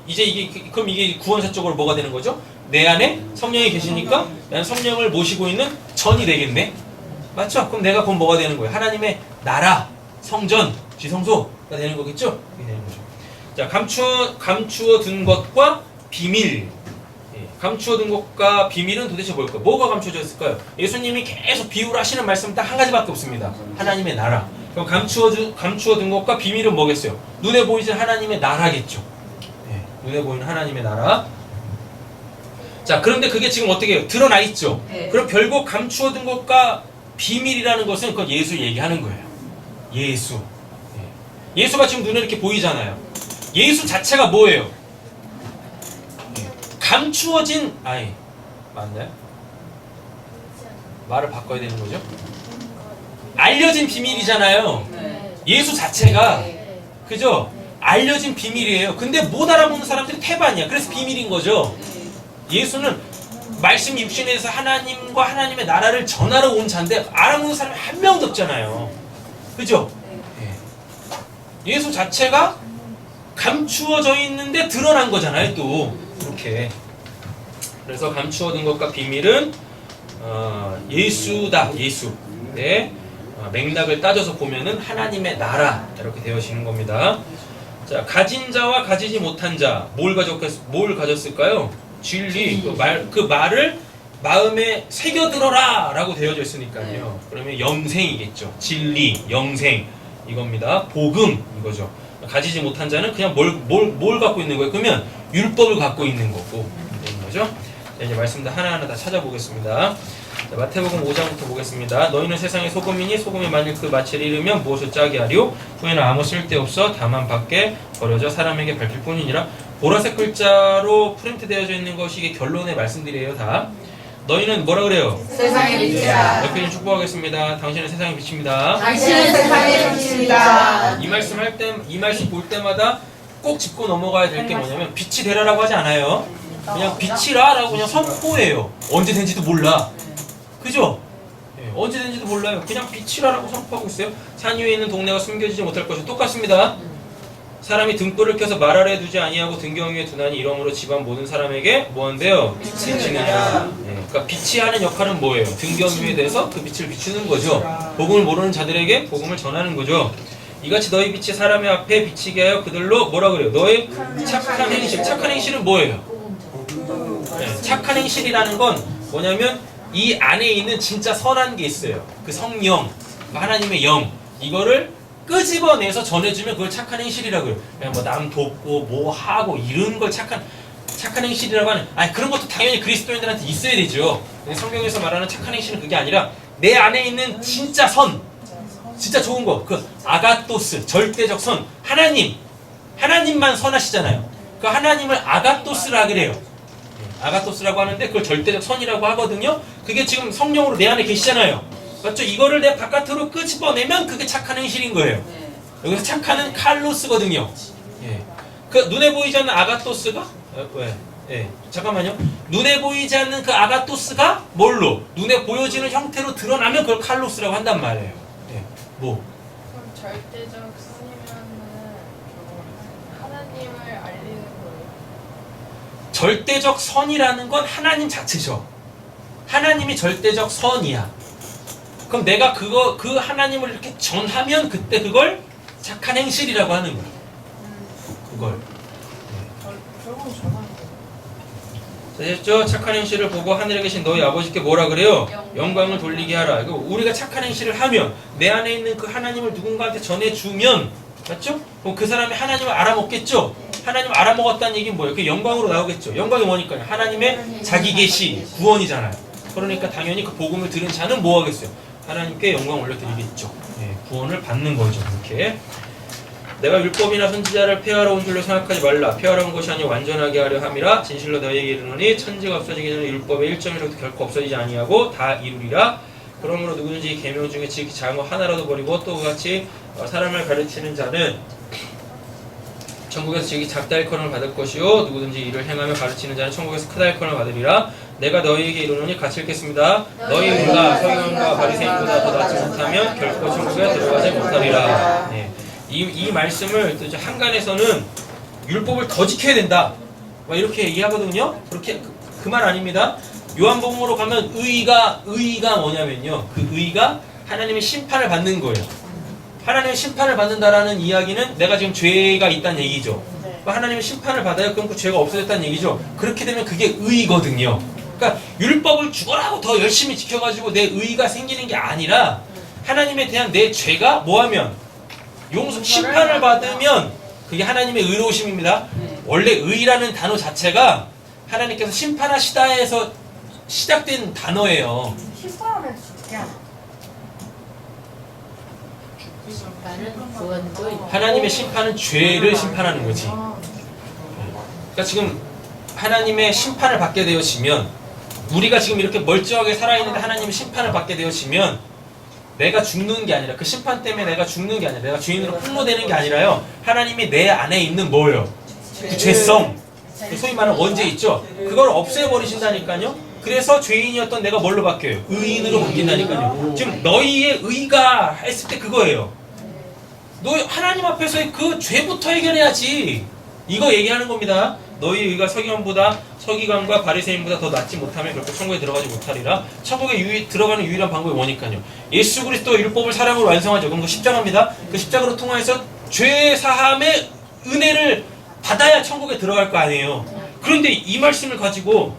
그럼 이게 구원사적으로 뭐가 되는 거죠? 내 안에 성령이 계시니까 나는 성령을 모시고 있는 전이 되겠네. 맞죠? 그럼 내가 그럼 뭐가 되는 거예요? 하나님의 나라, 성전, 지성소가 되는 거겠죠? 그게 되는 거죠. 자, 감추어 둔 것과 비밀. 감추어 둔 것과 비밀은 도대체 뭘까요? 뭐가 감춰져 있을까요? 예수님이 계속 비유를 하시는 말씀은 딱 한 가지밖에 없습니다. 하나님의 나라. 그럼 감추어 둔 것과 비밀은 뭐겠어요? 눈에 보이는 하나님의 나라겠죠. 네, 눈에 보이는 하나님의 나라. 자, 그런데 그게 지금 어떻게 해요? 드러나 있죠. 네. 그럼 결국 감추어 둔 것과 비밀이라는 것은 그건 예수 얘기하는 거예요. 예수. 예수가 지금 눈에 이렇게 보이잖아요. 예수 자체가 뭐예요? 감추어진 맞나요? 말을 바꿔야 되는 거죠? 알려진 비밀이잖아요. 네. 예수 자체가 네. 그죠? 알려진 비밀이에요. 근데 못 알아보는 사람들이 태반이야. 그래서 비밀인 거죠. 예수는 말씀 육신에서 하나님과 하나님의 나라를 전하러 온 자인데 알아보는 사람이 한 명도 없잖아요. 그죠? 예수 자체가 감추어져 있는데 드러난 거잖아요. 또 이렇게. 그래서 감추어둔 것과 비밀은 예수다. 예수. 네. 맥락을 따져서 보면은 하나님의 나라 이렇게 되어지는 겁니다. 자, 가진 자와 가지지 못한 자, 뭘 가졌을까요? 진리. 그 말을 마음에 새겨들어라 라고 되어져 있으니까요. 그러면 영생이겠죠. 진리, 영생 이겁니다. 복음 이거죠. 가지지 못한 자는 그냥 뭘 갖고 있는 거예요? 그러면 율법을 갖고 있는 거고 되는 거죠. 자, 이제 말씀들 하나하나 다 찾아보겠습니다. 자, 마태복음 5장부터 보겠습니다. 너희는 세상의 소금이니 소금이 만일 그 맛을 잃으면 무엇을 짜게 하리요? 후에는 아무 쓸데없어 다만 밖에 버려져 사람에게 밟힐 뿐이니라. 보라색 글자로 프린트 되어져 있는 것이 이게 결론의 말씀들이에요. 다. 너희는 뭐라 그래요? 세상의 빛이라. 옆에 축복하겠습니다. 당신은 세상의 빛입니다. 당신은 세상의 빛입니다. 이 말씀 볼 때마다 꼭 짚고 넘어가야 될 게 뭐냐면 빛이 되라라고 하지 않아요. 그냥 빛이라라고 그냥 선포해요. 언제 된지도 몰라. 그죠? 언제 된지도 몰라요. 그냥 빛이라라고 선포하고 있어요. 산 위에 있는 동네가 숨겨지지 못할 것이 똑같습니다. 사람이 등불을 켜서 말 아래 두지 아니하고 등경 위에 두나니 이러므로 집안 모든 사람에게 뭐한대요? 비치느냐. 그러니까 빛이 하는 역할은 뭐예요? 등경 위에 대해서 그 빛을 비추는 거죠. 복음을 모르는 자들에게 복음을 전하는 거죠. 이같이 너희 빛이 사람의 앞에 비치게 하여 그들로 뭐라 그래요? 너의 착한 행실. 착한 행실은 뭐예요? 착한 행실이라는 건 뭐냐면 이 안에 있는 진짜 선한 게 있어요. 그 성령, 하나님의 영. 이거를 끄집어내서 전해주면 그걸 착한 행실이라고 해요. 그냥 뭐 남 돕고 뭐 하고 이런 걸 착한 행실이라고 하는. 그런 것도 당연히 그리스도인들한테 있어야 되죠. 근데 성경에서 말하는 착한 행실은 그게 아니라 내 안에 있는 진짜 선, 진짜 좋은 거, 그 아가토스, 절대적 선, 하나님만 선하시잖아요. 그 하나님을 아가토스라 그래요. 아가토스라고 하는데 그걸 절대적 선이라고 하거든요. 그게 지금 성령으로 내 안에 계시잖아요. 맞죠? 이거를 내 바깥으로 끄집어내면 그게 착한 행실인 거예요. 여기서 착한은 칼로스거든요. 그 눈에 보이지 않는 아가토스가 왜? 잠깐만요. 눈에 보이지 않는 그 아가토스가 뭘로? 눈에 보여지는 형태로 드러나면 그걸 칼로스라고 한단 말이에요. 뭐? 그럼 절대적 선이면은 하나님을 알리는 거예요. 절대적 선이라는 건 하나님 자체죠. 하나님이 절대적 선이야. 그럼 내가 그 하나님을 이렇게 전하면 그때 그걸 착한 행실이라고 하는 거야. 그걸. 결국은 전하는 거예요. 됐죠? 착한 행실을 보고 하늘에 계신 너희 아버지께 뭐라 그래요? 영광을 돌리게 하라. 우리가 착한 행실을 하면 내 안에 있는 그 하나님을 누군가한테 전해주면, 맞죠? 그럼 그 사람이 하나님을 알아먹겠죠? 하나님을 알아먹었다는 얘기는 뭐예요? 그 영광으로 나오겠죠? 영광이 뭐니까요? 하나님의 자기 계시, 구원이잖아요. 그러니까 당연히 그 복음을 들은 자는 뭐 하겠어요? 하나님께 영광 올려드리겠죠. 구원을 받는 거죠. 이렇게. 내가 율법이나 선지자를 폐하러 온 줄로 생각하지 말라. 폐하러 온 것이 아니 완전하게 하려 함이라. 진실로 너희에게 이르노니 천지가 없어지기 전에 율법의 1점이라도 결코 없어지지 아니하고 다 이루리라. 그러므로 누구든지 이 계명 중에 지극히 작은 거 하나라도 버리고 또 그같이 사람을 가르치는 자는 천국에서 지극히 작다 일컬음을 받을 것이요 누구든지 이를 행하며 가르치는 자는 천국에서 크다 일컬음을 받으리라. 내가 너희에게 이르노니 같이 읽겠습니다. 너희보다 서기관과 바리새인보다 더 낫지 못하면 결코 천국에 들어가지 못하리라. 이 말씀을 또 한간에서는 율법을 더 지켜야 된다. 막 이렇게 얘기하거든요. 그렇게 그 말 아닙니다. 요한복음으로 가면 의가 뭐냐면요. 그 의가 하나님의 심판을 받는 거예요. 하나님의 심판을 받는다라는 이야기는 내가 지금 죄가 있다는 얘기죠. 하나님의 심판을 받아요. 그럼 그 죄가 없어졌다는 얘기죠. 그렇게 되면 그게 의거든요. 그러니까 율법을 죽어라고 더 열심히 지켜가지고 내 의가 생기는 게 아니라 하나님에 대한 내 죄가 뭐하면 심판을 받으면 그게 하나님의 의로우심입니다. 원래 의라는 단어 자체가 하나님께서 심판하시다 해서 시작된 단어예요. 심판을 죽게 하나? 심판은 구원도 있고 하나님의 심판은 죄를 심판하는 거지. 그러니까 지금 하나님의 심판을 받게 되어지면 우리가 지금 이렇게 멀쩡하게 살아있는데 하나님의 심판을 받게 되어지면 내가 죽는 게 아니라 그 심판 때문에 내가 죽는 게 아니라 내가 죄인으로 풍로되는 게 아니라요. 하나님이 내 안에 있는 뭐예요? 그 죄성, 그 소위 말하는 원죄 있죠? 그걸 없애버리신다니까요. 그래서 죄인이었던 내가 뭘로 바뀌어요? 의인으로 바뀐다니까요. 지금 너희의 의가 했을 때 그거예요. 너 하나님 앞에서의 그 죄부터 해결해야지. 이거 얘기하는 겁니다. 너희 의가 서기관과 바리새인보다 더 낫지 못하면 그렇게 천국에 들어가지 못하리라. 천국에 들어가는 유일한 방법이 뭐니까요? 예수 그리스도 율법을 사랑으로 완성하죠. 그럼 그 십자가입니다. 그 십자가로 통하여서 죄 사함의 은혜를 받아야 천국에 들어갈 거 아니에요. 그런데 이 말씀을 가지고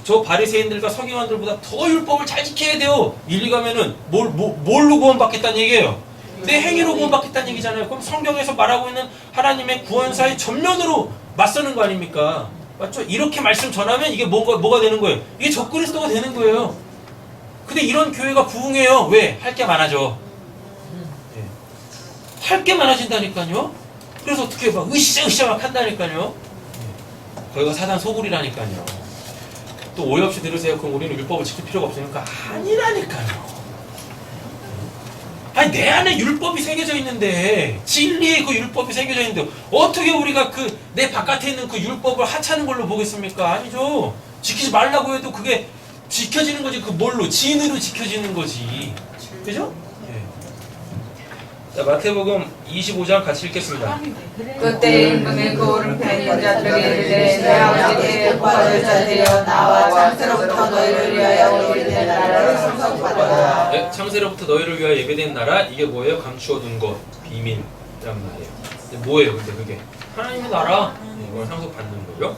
저 바리새인들과 서기관들보다 더 율법을 잘 지켜야 돼요. 일리 가면은 뭘로 구원받겠다는 얘기예요? 내 행위로 구원받겠다는 얘기잖아요. 그럼 성경에서 말하고 있는 하나님의 구원사의 전면으로 맞서는 거 아닙니까? 맞죠? 이렇게 말씀 전하면 이게 뭐가 되는 거예요? 이게 적그리스도가 되는 거예요. 근데 이런 교회가 부흥해요. 왜? 할 게 많아져. 네. 할 게 많아진다니까요. 그래서 어떻게 막 으쌰으쌰 막 한다니까요. 네. 거기가 사단 소굴이라니까요. 또 오해 없이 들으세요. 그럼 우리는 율법을 지킬 필요가 없으니까 아니라니까요. 아니 내 안에 율법이 새겨져 있는데 진리의 그 율법이 새겨져 있는데 어떻게 우리가 그 내 바깥에 있는 그 율법을 하찮은 걸로 보겠습니까? 아니죠. 지키지 말라고 해도 그게 지켜지는 거지. 그 뭘로? 진으로 지켜지는 거지. 그죠? 네. 자 마태복음 25장 같이 읽겠습니다. 그때 임금의 고를 팬 자들에게 내 아버지께 복받을 자들이여 나와 창세로부터 너희를 위하여 예배된 나라를 상속받아라. 네, 창세로부터 너희를 위하여 예배된 나라 이게 뭐예요? 감추어둔 것 비밀이란 말이에요. 근데 뭐예요? 근데 그게 하나님의 나라 이걸 상속받는 거죠.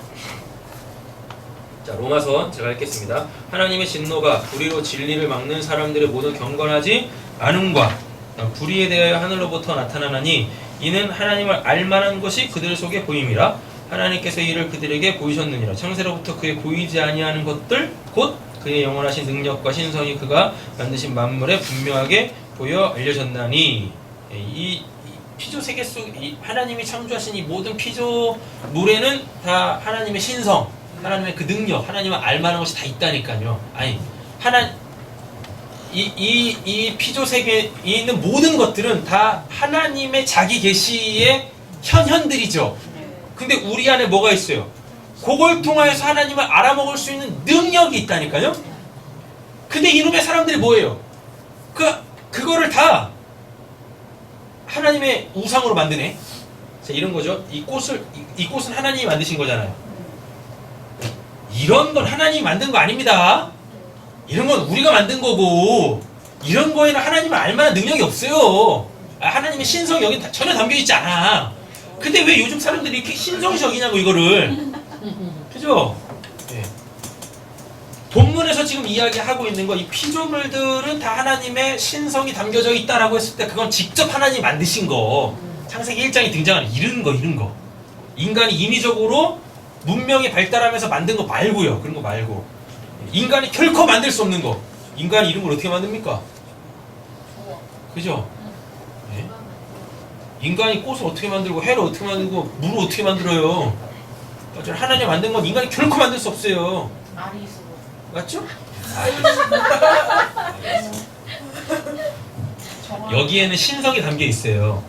자 로마서 제가 읽겠습니다. 하나님의 진노가 불의로 진리를 막는 사람들의 모든 경건하지 않음과 불의에 대하여 하늘로부터 나타나나니 이는 하나님을 알만한 것이 그들 속에 보임이라. 하나님께서 이를 그들에게 보이셨느니라. 창세로부터 그의 보이지 아니하는 것들 곧 그의 영원하신 능력과 신성이 그가 만드신 만물에 분명하게 보여 알려졌나니. 이 피조세계 속 하나님이 창조하신 이 모든 피조물에는 다 하나님의 신성, 하나님의 그 능력, 하나님을 알만한 것이 다 있다니까요. 아니 이 피조세계에 있는 모든 것들은 다 하나님의 자기 계시의 현현들이죠. 근데 우리 안에 뭐가 있어요? 그걸 통하여서 하나님을 알아먹을 수 있는 능력이 있다니까요. 근데 이놈의 사람들이 뭐예요? 그거를 다 하나님의 우상으로 만드네. 자, 이런 거죠. 이 꽃은 하나님이 만드신 거잖아요. 이런 건 하나님이 만든 거 아닙니다. 이런 건 우리가 만든 거고, 이런 거에는 하나님을 알만한 능력이 없어요. 하나님의 신성이 여기 전혀 담겨있지 않아. 근데 왜 요즘 사람들이 이렇게 신성적이냐고 이거를. 그죠? 네. 본문에서 지금 이야기하고 있는 거, 이 피조물들은 다 하나님의 신성이 담겨져 있다라고 했을 때 그건 직접 하나님이 만드신 거. 창세기 1장에 등장하는 이런 거. 인간이 인위적으로 문명이 발달하면서 만든 거 말고요. 그런 거 말고. 인간이 결코 만들 수 없는 거. 인간이 이런 걸 어떻게 만듭니까? 그죠? 네? 인간이 꽃을 어떻게 만들고 해를 어떻게 만들고 물을 어떻게 만들어요? 하나님 만든 건 인간이 결코 만들 수 없어요. 아리수. 맞죠? 여기에는 신성이 담겨 있어요.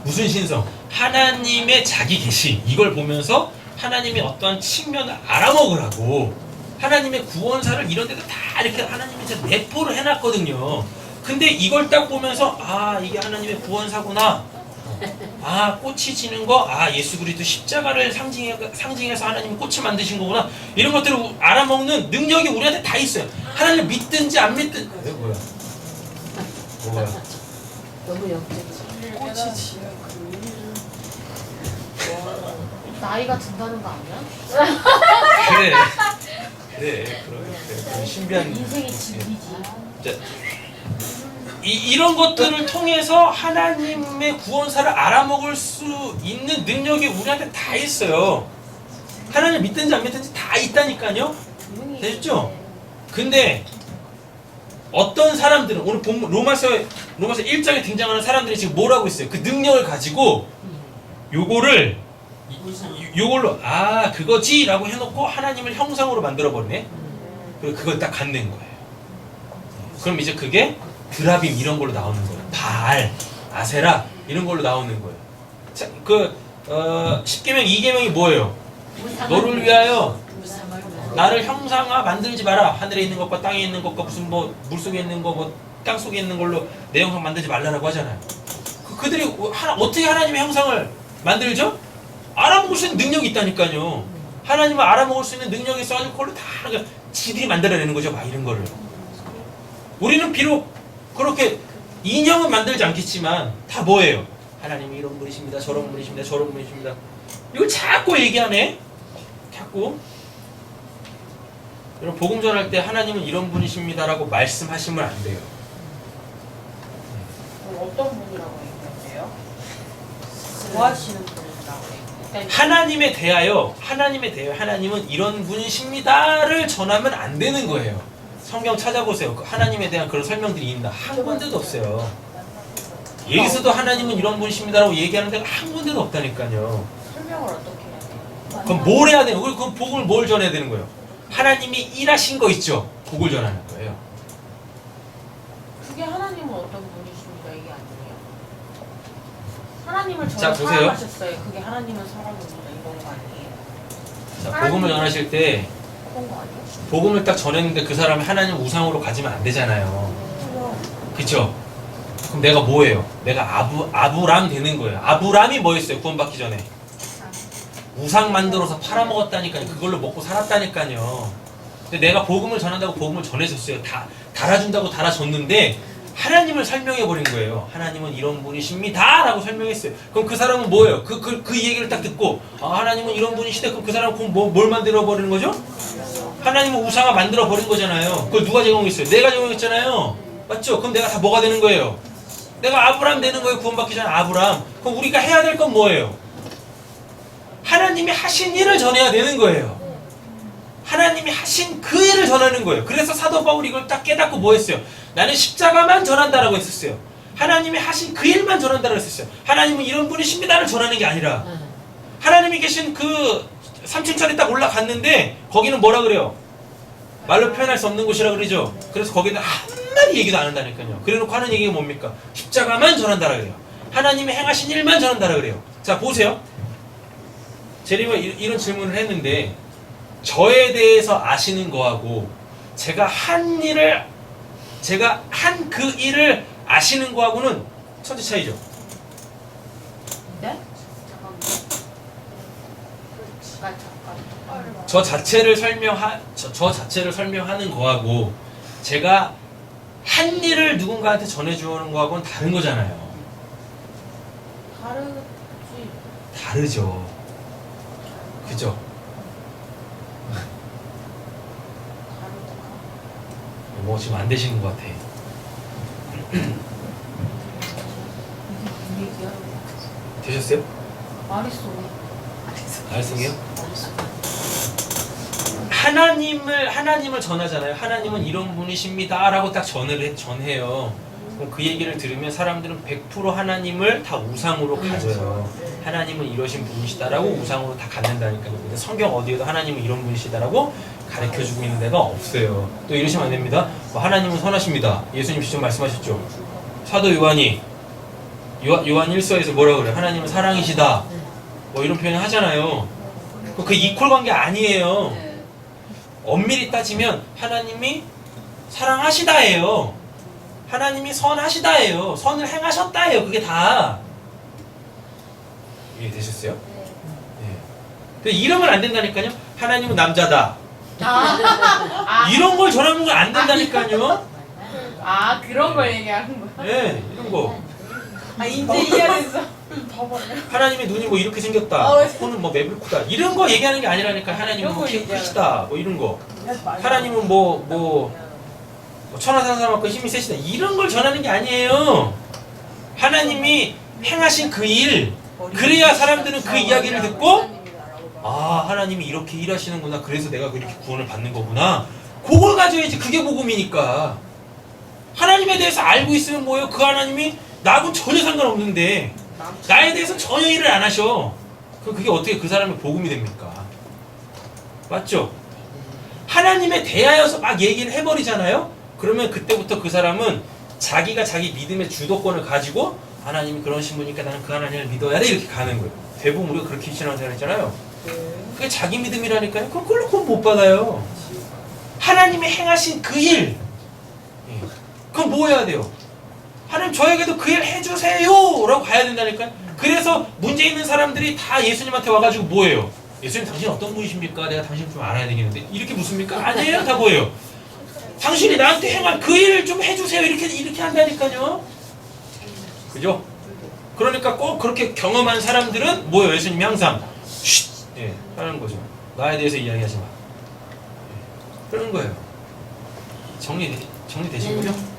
무슨 신성? 하나님의 자기 계시. 이걸 보면서 하나님의 어떠한 측면을 알아먹으라고. 하나님의 구원사를 이런 데도 다 이렇게 하나님이 이제 내포를 해놨거든요. 근데 이걸 딱 보면서 이게 하나님의 구원사구나. 꽃이 지는 거, 예수 그리스도 십자가를 상징해서 하나님이 꽃을 만드신 거구나. 이런 것들을 알아먹는 능력이 우리한테 다 있어요. 하나님을 믿든지 안 믿든지. 뭐야? 너무 영적이지. 꽃이 지는 나이가 든다는 거 아니야? 그래. 그런 신비한 인생이 진리지. 이런 것들을 통해서 하나님의 구원사를 알아먹을 수 있는 능력이 우리한테 다 있어요. 하나님 믿든지 안 믿든지 다 있다니까요. 되셨죠? 근데 어떤 사람들은 오늘 로마서 로마서 1장에 등장하는 사람들이 지금 뭘 하고 있어요? 그 능력을 가지고 요거를 요걸로 아 그거지 라고 해놓고 하나님을 형상으로 만들어버리네. 그리고 그걸 딱 갖는 거예요. 그럼 이제 그게 드라빔 이런 걸로 나오는 거예요. 바알, 아세라 이런 걸로 나오는 거예요. 자, 10계명 2계명이 뭐예요? 너를 위하여 나를 형상화 만들지 마라. 하늘에 있는 것과 땅에 있는 것과 무슨 뭐 물속에 있는 거 뭐 땅 속에 있는 걸로 내 형상 만들지 말라라고 하잖아요. 그들이 어떻게 하나님의 형상을 만들죠? 알아먹을 수 있는 능력이 있다니까요. 하나님을 알아먹을 수 있는 능력이 있어가지고 그걸로 다 지들이 만들어내는 거죠. 막 이런 거를. 우리는 비록 그렇게 인형은 만들지 않겠지만 다 뭐예요? 하나님이 이런 분이십니다. 저런 분이십니다. 저런 분이십니다. 이걸 자꾸 얘기하네. 자꾸. 여러분 복음 전할 때 하나님은 이런 분이십니다라고 말씀하시면 안 돼요. 어떤 분이라고 얘기하세요? 좋아하시는 분이라고 얘기해요. 하나님에 대하여 하나님은 이런 분이십니다를 전하면 안 되는 거예요. 성경 찾아보세요. 하나님에 대한 그런 설명들이 있나? 한 군데도 없어요. 예수도 하나님은 이런 분이십니다라고 얘기하는 데가 한 군데도 없다니까요. 설명을 어떻게 해야 돼요? 그럼 뭘 해야 되는 거예요? 그럼 복음을 뭘 전해야 되는 거예요? 하나님이 일하신 거 있죠? 그걸 전하는 거예요. 그게 하나님은 어떤 분이십니까? 이게 아니에요? 하나님을 자, 저는 보세요. 사랑하셨어요. 그게 하나님은 사랑입니다. 이런 거 아니에요? 자, 복음을 전하실 때 그런 거 아니에요? 복음을 딱 전했는데 그 사람이 하나님 우상으로 가지면 안 되잖아요. 그쵸? 그럼 내가 뭐예요? 내가 아브람 되는 거예요. 아브람이 뭐였어요? 구원받기 전에? 우상 만들어서 팔아먹었다니까요. 그걸로 먹고 살았다니까요. 근데 내가 복음을 전한다고 복음을 전해줬어요. 다 달아준다고 달아줬는데 하나님을 설명해버린 거예요. 하나님은 이런 분이십니다 라고 설명했어요. 그럼 그 사람은 뭐예요? 그 얘기를 딱 듣고 아, 하나님은 이런 분이시다. 그럼 그 사람은 뭘 만들어버리는 거죠? 하나님은 우상화 만들어버린 거잖아요. 그걸 누가 제공했어요? 내가 제공했잖아요. 맞죠? 그럼 내가 다 뭐가 되는 거예요? 내가 아브람 되는 거예요. 구원받기 전에 아브람. 그럼 우리가 해야 될 건 뭐예요? 하나님이 하신 일을 전해야 되는 거예요. 하나님이 하신 그 일을 전하는 거예요. 그래서 사도 바울이 이걸 딱 깨닫고 뭐 했어요? 나는 십자가만 전한다라고 했었어요. 하나님이 하신 그 일만 전한다라고 했었어요. 하나님은 이런 분이십니다를 전하는 게 아니라 하나님이 계신 그 3층천에 딱 올라갔는데 거기는 뭐라 그래요? 말로 표현할 수 없는 곳이라 그러죠. 그래서 거기는 한마디 얘기도 안 한다니까요. 그래놓고 하는 얘기가 뭡니까? 십자가만 전한다라 그래요. 하나님이 행하신 일만 전한다라 그래요. 자 보세요. 제리가 이런 질문을 했는데 저에 대해서 아시는 거하고 제가 한 그 일을 아시는 거하고는 천지 차이죠. 네? 저 자체를 설명하는 거하고 제가 한 일을 누군가한테 전해주는 거하고는 다른 거잖아요. 다르지. 다르죠. 그죠? 뭐 지금 안 되시는 것 같아. 되셨어요? 말했어. 알겠어요? 하나님을 전하잖아요. 하나님은 이런 분이십니다라고 딱 전해요. 그럼 그 얘기를 들으면 사람들은 100% 하나님을 다 우상으로 가져요. 하나님은 이러신 분이시다라고 우상으로 다 갖는다니까요. 근데 성경 어디에도 하나님은 이런 분이시다라고 가르쳐주고 있는 데가 없어요. 또 이러시면 안 됩니다. 하나님은 선하십니다. 예수님 직접 말씀하셨죠. 사도 요한이 요한 1서에서 뭐라고 그래요? 하나님은 사랑이시다. 뭐 이런 표현을 하잖아요. 그 이퀄 관계 아니에요. 엄밀히 따지면 하나님이 사랑하시다예요. 하나님이 선하시다예요. 선을 행하셨다예요. 그게 다. 이해되셨어요? 네. 근데 이러면 안 된다니까요. 하나님은 남자다. 이런 걸 전하는 건 안 된다니까요. 아 그런 걸 얘기하는 거야? 네, 이런 거. 아 이제 이해했어. 하나님의 눈이 뭐 이렇게 생겼다. 코는 뭐 매불크다. 이런 거 얘기하는 게 아니라니까. 하나님은 뭐 키 크시다. 뭐 이런 거. 하나님은 뭐 천하산사만큼 힘이 세시다. 이런 걸 전하는 게 아니에요. 하나님이 행하신 그 일. 그래야 사람들은 그 이야기를 듣고 아 하나님이 이렇게 일하시는구나. 그래서 내가 그렇게 구원을 받는 거구나. 그걸 가져야지. 그게 복음이니까. 하나님에 대해서 알고 있으면 뭐예요? 그 하나님이 나하고는 전혀 상관없는데 나에 대해서 전혀 일을 안 하셔. 그게 어떻게 그 사람의 복음이 됩니까? 맞죠? 하나님에 대하여서 막 얘기를 해버리잖아요? 그러면 그때부터 그 사람은 자기가 자기 믿음의 주도권을 가지고 하나님이 그러신 분이니까 나는 그 하나님을 믿어야 돼 이렇게 가는 거예요. 대부분 우리가 그렇게 신앙생활 했잖아요. 그게 자기 믿음이라니까요. 그걸로 구원 못 받아요. 하나님이 행하신 그 일, 그건 뭐 해야 돼요? 하나님 저에게도 그 일 해주세요 라고 가야 된다니까요. 그래서 문제 있는 사람들이 다 예수님한테 와가지고 뭐예요? 예수님 당신 어떤 분이십니까? 내가 당신 좀 알아야 되겠는데 이렇게 묻습니까? 아니에요. 다 뭐예요? 당신이 나한테 행한 그 일을 좀 해주세요 이렇게 한다니까요. 그죠? 그러니까 꼭 그렇게 경험한 사람들은 뭐예요? 예수님이 항상 쉿! 하는 거죠. 나에 대해서 이야기하지 마. 그런 거예요. 정리되시고요?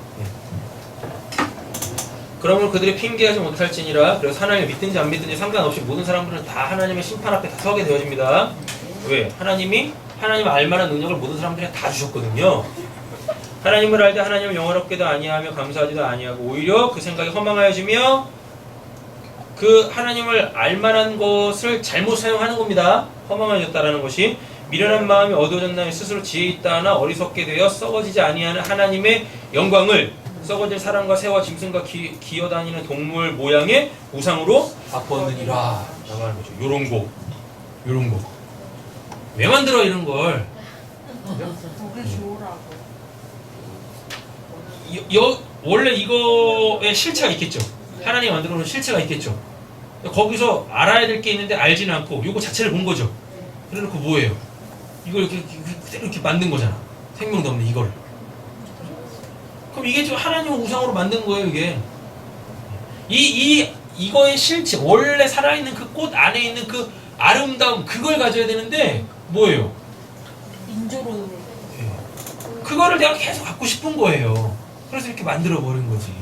그러면 그들이 핑계하지 못할지니라. 그래서 하나님을 믿든지 안 믿든지 상관없이 모든 사람들은 다 하나님의 심판 앞에 다 서게 되어집니다. 왜? 하나님이 하나님을 알만한 능력을 모든 사람들에게 다 주셨거든요. 하나님을 알되 하나님을 영원롭게도 아니하며 감사하지도 아니하고 오히려 그 생각이 허망하여지며 그 하나님을 알만한 것을 잘못 사용하는 겁니다. 허망해졌다라는 것이 미련한 마음이 어두워졌나니 스스로 지혜 있다 하나 어리석게 되어 썩어지지 아니하는 하나님의 영광을 썩어진 사람과 새와 짐승과 기어다니는 동물 모양의 우상으로 바꿨느니라 라고 하는 거죠. 요런 거 왜 만들어 이런 걸? 우리 좋으라고. 원래 이거에 실체가 있겠죠. 하나님이 만들어 놓은 실체가 있겠죠. 거기서 알아야 될 게 있는데 알지는 않고 요거 자체를 본 거죠. 그래놓고 뭐예요? 이걸 이렇게 만든 거잖아. 생명도 없는 이걸. 그럼 이게 지금 하나님을 우상으로 만든 거예요, 이게. 이거의 실체, 원래 살아있는 그 꽃 안에 있는 그 아름다움, 그걸 가져야 되는데, 뭐예요? 인조로. 그거를 내가 계속 갖고 싶은 거예요. 그래서 이렇게 만들어버린 거지.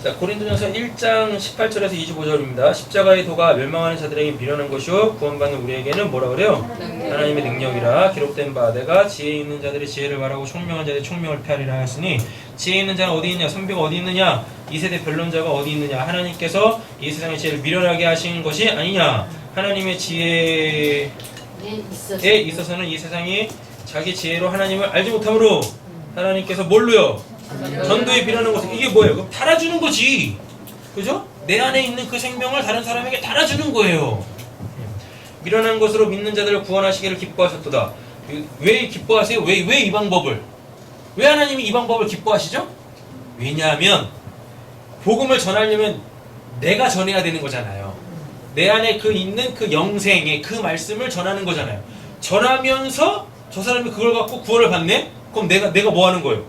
자, 고린도전서 1장 18절에서 25절입니다. 십자가의 도가 멸망하는 자들에게 미련한 것이요 구원받는 우리에게는 뭐라 그래요? 하나님의 능력이라. 기록된 바 내가 지혜 있는 자들의 지혜를 말하고 총명한 자들의 총명을 폐하리라 하였으니 지혜 있는 자는 어디 있냐? 선비가 어디 있느냐? 이 세대 변론자가 어디 있느냐? 하나님께서 이 세상의 지혜를 미련하게 하신 것이 아니냐? 하나님의 지혜에 있어서는 이 세상이 자기 지혜로 하나님을 알지 못하므로 하나님께서 뭘로요? 전도에 비라는 것은 이게 뭐예요? 그럼 달아주는 거지. 그죠? 내 안에 있는 그 생명을 다른 사람에게 달아주는 거예요. 미련한 것으로 믿는 자들을 구원하시기를 기뻐하셨도다. 왜 기뻐하세요? 왜 이 방법을? 왜 하나님이 이 방법을 기뻐하시죠? 왜냐하면 복음을 전하려면 내가 전해야 되는 거잖아요. 내 안에 그 있는 그 영생의 그 말씀을 전하는 거잖아요. 전하면서 저 사람이 그걸 갖고 구원을 받네? 그럼 내가 뭐 하는 거예요?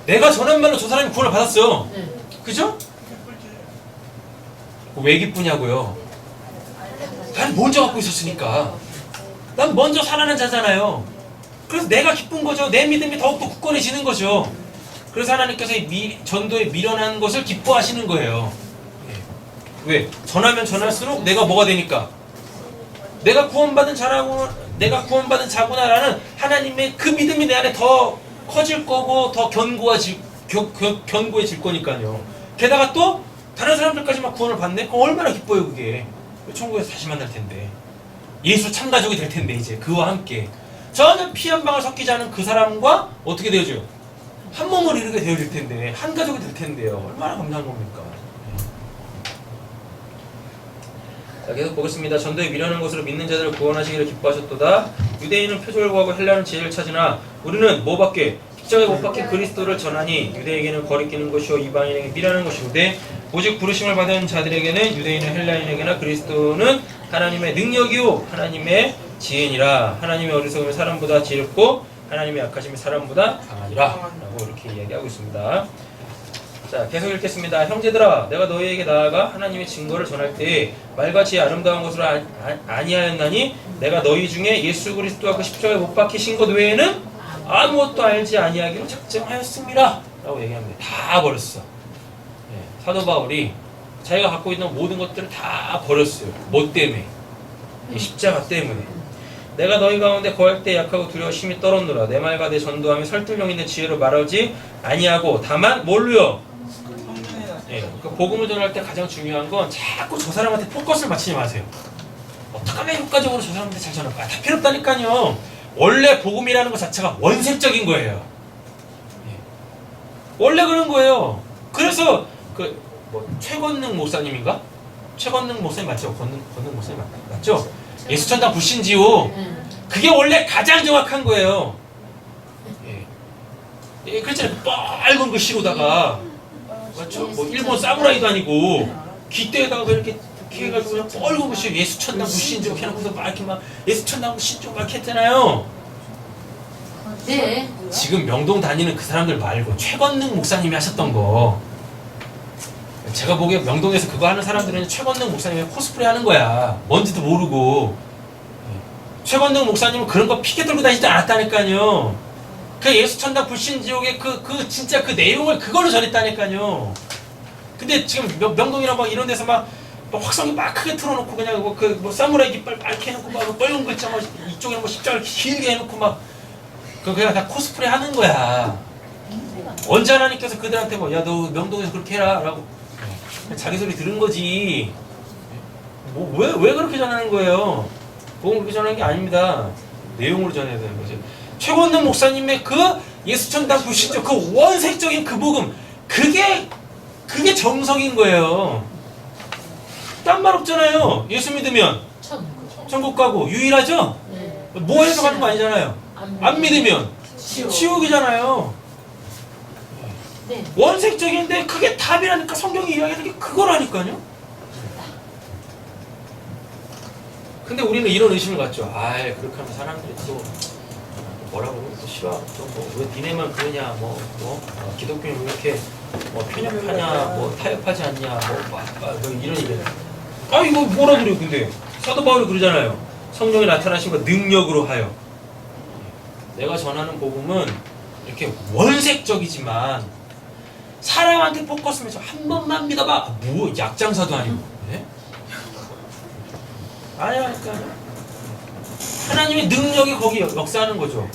내가 전한 말로 저 사람이 구원을 받았어요. 그죠? 왜 기쁘냐고요? 난 먼저 갖고 있었으니까. 난 먼저 살아난 자잖아요. 그래서 내가 기쁜 거죠. 내 믿음이 더욱더 굳건해지는 거죠. 그래서 하나님께서 전도에 미련한 것을 기뻐하시는 거예요. 왜? 전하면 전할수록 내가 뭐가 되니까? 내가 구원받은 자구나라는 하나님의 그 믿음이 내 안에 더 커질 거고 더 견고해질 거니까요. 게다가 또 다른 사람들까지 막 구원을 받네? 그럼 얼마나 기뻐요 그게. 천국에서 다시 만날 텐데 예수 참가족이 될 텐데 이제 그와 함께 전혀 피 한 방울 섞이지 않은 그 사람과 어떻게 되어져요? 한 몸을 이루게 되어질 텐데 한 가족이 될 텐데요. 얼마나 감사한 겁니까? 자, 계속 보겠습니다. 전도에 미련한 것으로 믿는 자들을 구원하시기를 기뻐하셨도다. 유대인은 표적을 구하고 헬라는 지혜를 찾으나 우리는 뭐밖에? 십자가에 못 박힌 그리스도를 전하니 유대에게는 거리끼는 것이요 이방인에게 미련한 것이오되 오직 부르심을 받은 자들에게는 유대인은 헬라인에게나 그리스도는 하나님의 능력이요 하나님의 지혜니라. 하나님의 어리석음이 사람보다 지혜롭고 하나님의 약하심이 사람보다 강하니라 라고 이렇게 이야기하고 있습니다. 자, 계속 읽겠습니다. 형제들아, 내가 너희에게 나아가 하나님의 증거를 전할 때에 말같이 아름다운 것으로 아니하였나니 내가 너희 중에 예수 그리스도와 그 십자가에 못 박히신 것 외에는 아무것도 알지 아니하기로 작정하였습니다 라고 얘기합니다. 다 버렸어. 사도 바울이 자기가 갖고 있는 모든 것들을 다 버렸어요. 뭐 때문에? 이 십자가 때문에. 내가 너희 가운데 거할 때 약하고 두려워 심히 떨었노라. 내 말과 내 전도함에 설득력 있는 지혜로 말하지 아니하고 다만 뭘로요? 예, 그 복음을 전할 때 가장 중요한 건 자꾸 저 사람한테 포커스를 맞추지 마세요. 어떻게 하면 효과적으로 저 사람한테 잘 전할까? 다 필요 없다니까요. 원래 복음이라는 것 자체가 원색적인 거예요. 예. 원래 그런 거예요. 그래서 최건능 목사님인가? 최건능 목사님 맞죠? 건능 목사님 맞죠? 예수천당 불신지요. 그게 원래 가장 정확한 거예요. 예. 예, 그렇잖아요. 빨간 글씨로다가 맞죠? 뭐 일본 사무라이도 아니고 깃대에다가 이렇게 해가지고 그냥 빨간 글씨 예수천당 불신지요 해놓고서 막 이렇게 막 예수천당 불신지요 막 했잖아요. 네. 지금 명동 다니는 그 사람들 말고 최건능 목사님이 하셨던 거. 제가 보기에 명동에서 그거 하는 사람들은 최건능 목사님이 코스프레 하는 거야. 뭔지도 모르고. 최건능 목사님은 그런 거 피켓 들고 다니지 않았다니까요. 그 예수천당 불신지옥의 진짜 그 내용을 그걸로 전했다니까요. 근데 지금 명동이나 막 이런 데서 막 확성기 막 크게 틀어놓고 그냥 뭐 사무라이 깃발 빨게 해놓고 막 빨간 글자 막 이쪽에 뭐 십자가를 길게 해놓고 막 그냥 다 코스프레 하는 거야. 언제 하나님께서 그들한테 뭐 야 너 명동에서 그렇게 해라 라고 자기 소리 들은 거지. 뭐 왜 그렇게 전하는 거예요? 복음 그렇게 전하는 게 아닙니다. 내용으로 전해야 되는 거지. 최건능 목사님의 그 예수천당 불신조 그 원색적인 그 복음 그게 정석인 거예요. 딴 말 없잖아요. 예수 믿으면 천국 가고 유일하죠? 네. 뭐 해서 가는 거 아니잖아요. 안 믿으면 지옥이잖아요. 네. 원색적인데 그게 답이라니까. 성경이 이야기하는 게 그거라니까요. 근데 우리는 이런 의심을 갖죠. 그렇게 하면 사람들이 또 뭐라고 또 싫어. 또왜 니네만 그러냐. 기독교는 왜 이렇게 편협하냐. 타협하지 않냐. 이런 얘기. 이거 뭐라 그래요. 근데 사도 바울이 그러잖아요. 성령이 나타나신 것 능력으로 하여. 내가 전하는 복음은 이렇게 원색적이지만 사람한테 포커스면서 한 번만 믿어봐. 뭐 약장사도 아니고. 네? 아니라니까. 하나님의 능력이 거기 역사하는 거죠.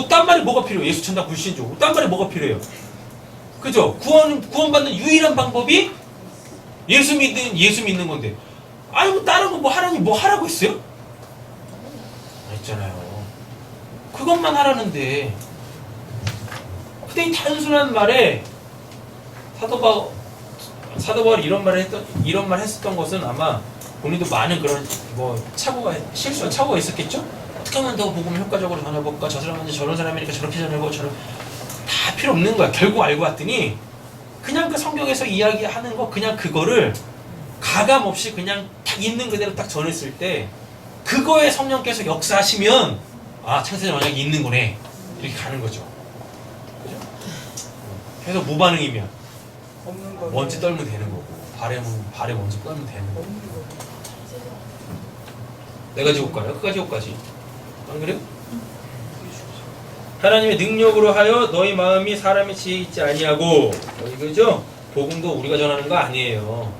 딴 말이 뭐가 필요해요? 예수천당 불신조. 딴 말이 뭐가 필요해요? 그죠? 구원받는 유일한 방법이 예수 믿는 건데. 다른 거 하나님 뭐 하라고 했어요? 했잖아요. 그것만 하라는데. 근데 이 단순한 말에 사도 바울이 이런 말 했었던 것은 아마 본인도 많은 그런 착오가 있었겠죠? 어떻게 하면 더 복음을 효과적으로 전해볼까? 저 사람은 저런 사람이니까 저렇게 전해보고 다 필요 없는 거야. 결국 알고 봤더니 그냥 그 성경에서 이야기하는 거 그냥 그거를 가감 없이 그냥 딱 있는 그대로 딱 전했을 때 그거에 성령께서 역사하시면 창세전 언약이 있는 거네. 이렇게 가는 거죠. 그죠? 그래서 무반응이면 먼지 떨면 되는 거고 발에 먼지 떨면 되는 거고. 네 가지 효과요. 끝까지 효과지. 안 그래요? 하나님의 능력으로 하여 너희 마음이 사람의 지혜에 있지 아니하고. 이거죠? 복음도 우리가 전하는 거 아니에요.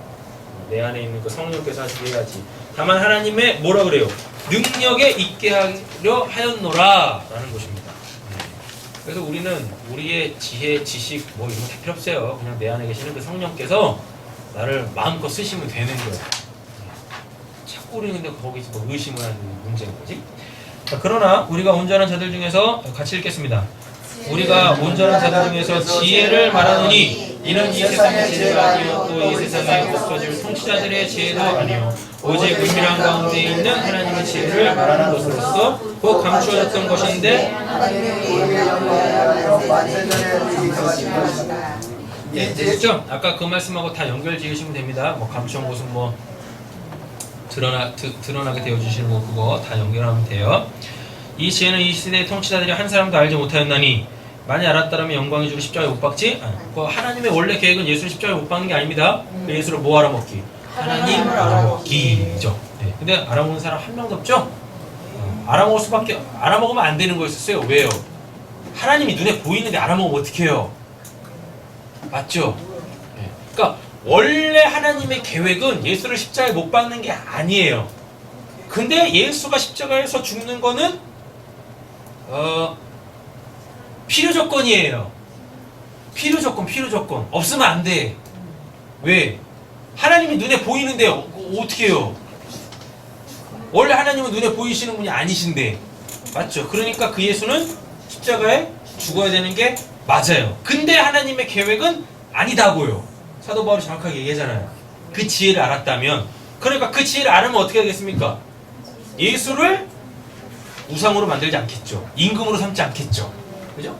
내 안에 있는 그 성령께서 하시게 해야지. 다만 하나님의 뭐라 그래요? 능력에 있게 하려 하였노라 라는 것입니다. 그래서 우리는 우리의 지혜, 지식 이런 거 다 필요 없어요. 그냥 내 안에 계시는 그 성령께서 나를 마음껏 쓰시면 되는 거예요. 자꾸 우리는 근데 거기서 의심을 하는 문제인 거지. 자, 그러나 우리가 온전한 자들 중에서 같이 읽겠습니다. 우리가 온전한 자들 중에서 지혜를 말하노니 이는 이 세상의 지혜가 아니요 또 이 세상에 없어질 통치자들의 지혜도 아니요 오직 은밀한 가운데 있는 하나님의 지혜를 말하는 것으로서 곧 감추어졌던 것인데 됐죠? 아까 그 말씀하고 다 연결 지으시면 됩니다. 감추한 것은 드러나게 되어주시는 거 그거 다 연결하면 돼요. 이 지혜는 이 시대의 통치자들이 한 사람도 알지 못하였나니 만약 알았다면 영광의 주로 십자가에 못 박지? 하나님의 원래 계획은 예수를 십자가에 못 박는 게 아닙니다. 예수를 뭐 알아먹기? 하나님 알아먹기죠. 네. 근데 알아먹는 사람 한 명도 없죠? 알아먹으면 안 되는 거였어요. 왜요? 하나님이 눈에 보이는데 알아먹으면 어떻게 해요? 맞죠? 네. 그러니까 원래 하나님의 계획은 예수를 십자가에 못 박는 게 아니에요. 근데 예수가 십자가에서 죽는 거는 필요 조건이에요. 필요 조건. 없으면 안 돼. 왜? 하나님이 눈에 보이는데 어떻게 해요? 원래 하나님은 눈에 보이시는 분이 아니신데. 맞죠? 그러니까 그 예수는 십자가에 죽어야 되는 게 맞아요. 근데 하나님의 계획은 아니다고요. 사도 바울이 정확하게 얘기하잖아요. 그 지혜를 알았다면. 그러니까 그 지혜를 알으면 어떻게 하겠습니까? 예수를 우상으로 만들지 않겠죠. 임금으로 삼지 않겠죠. 그죠?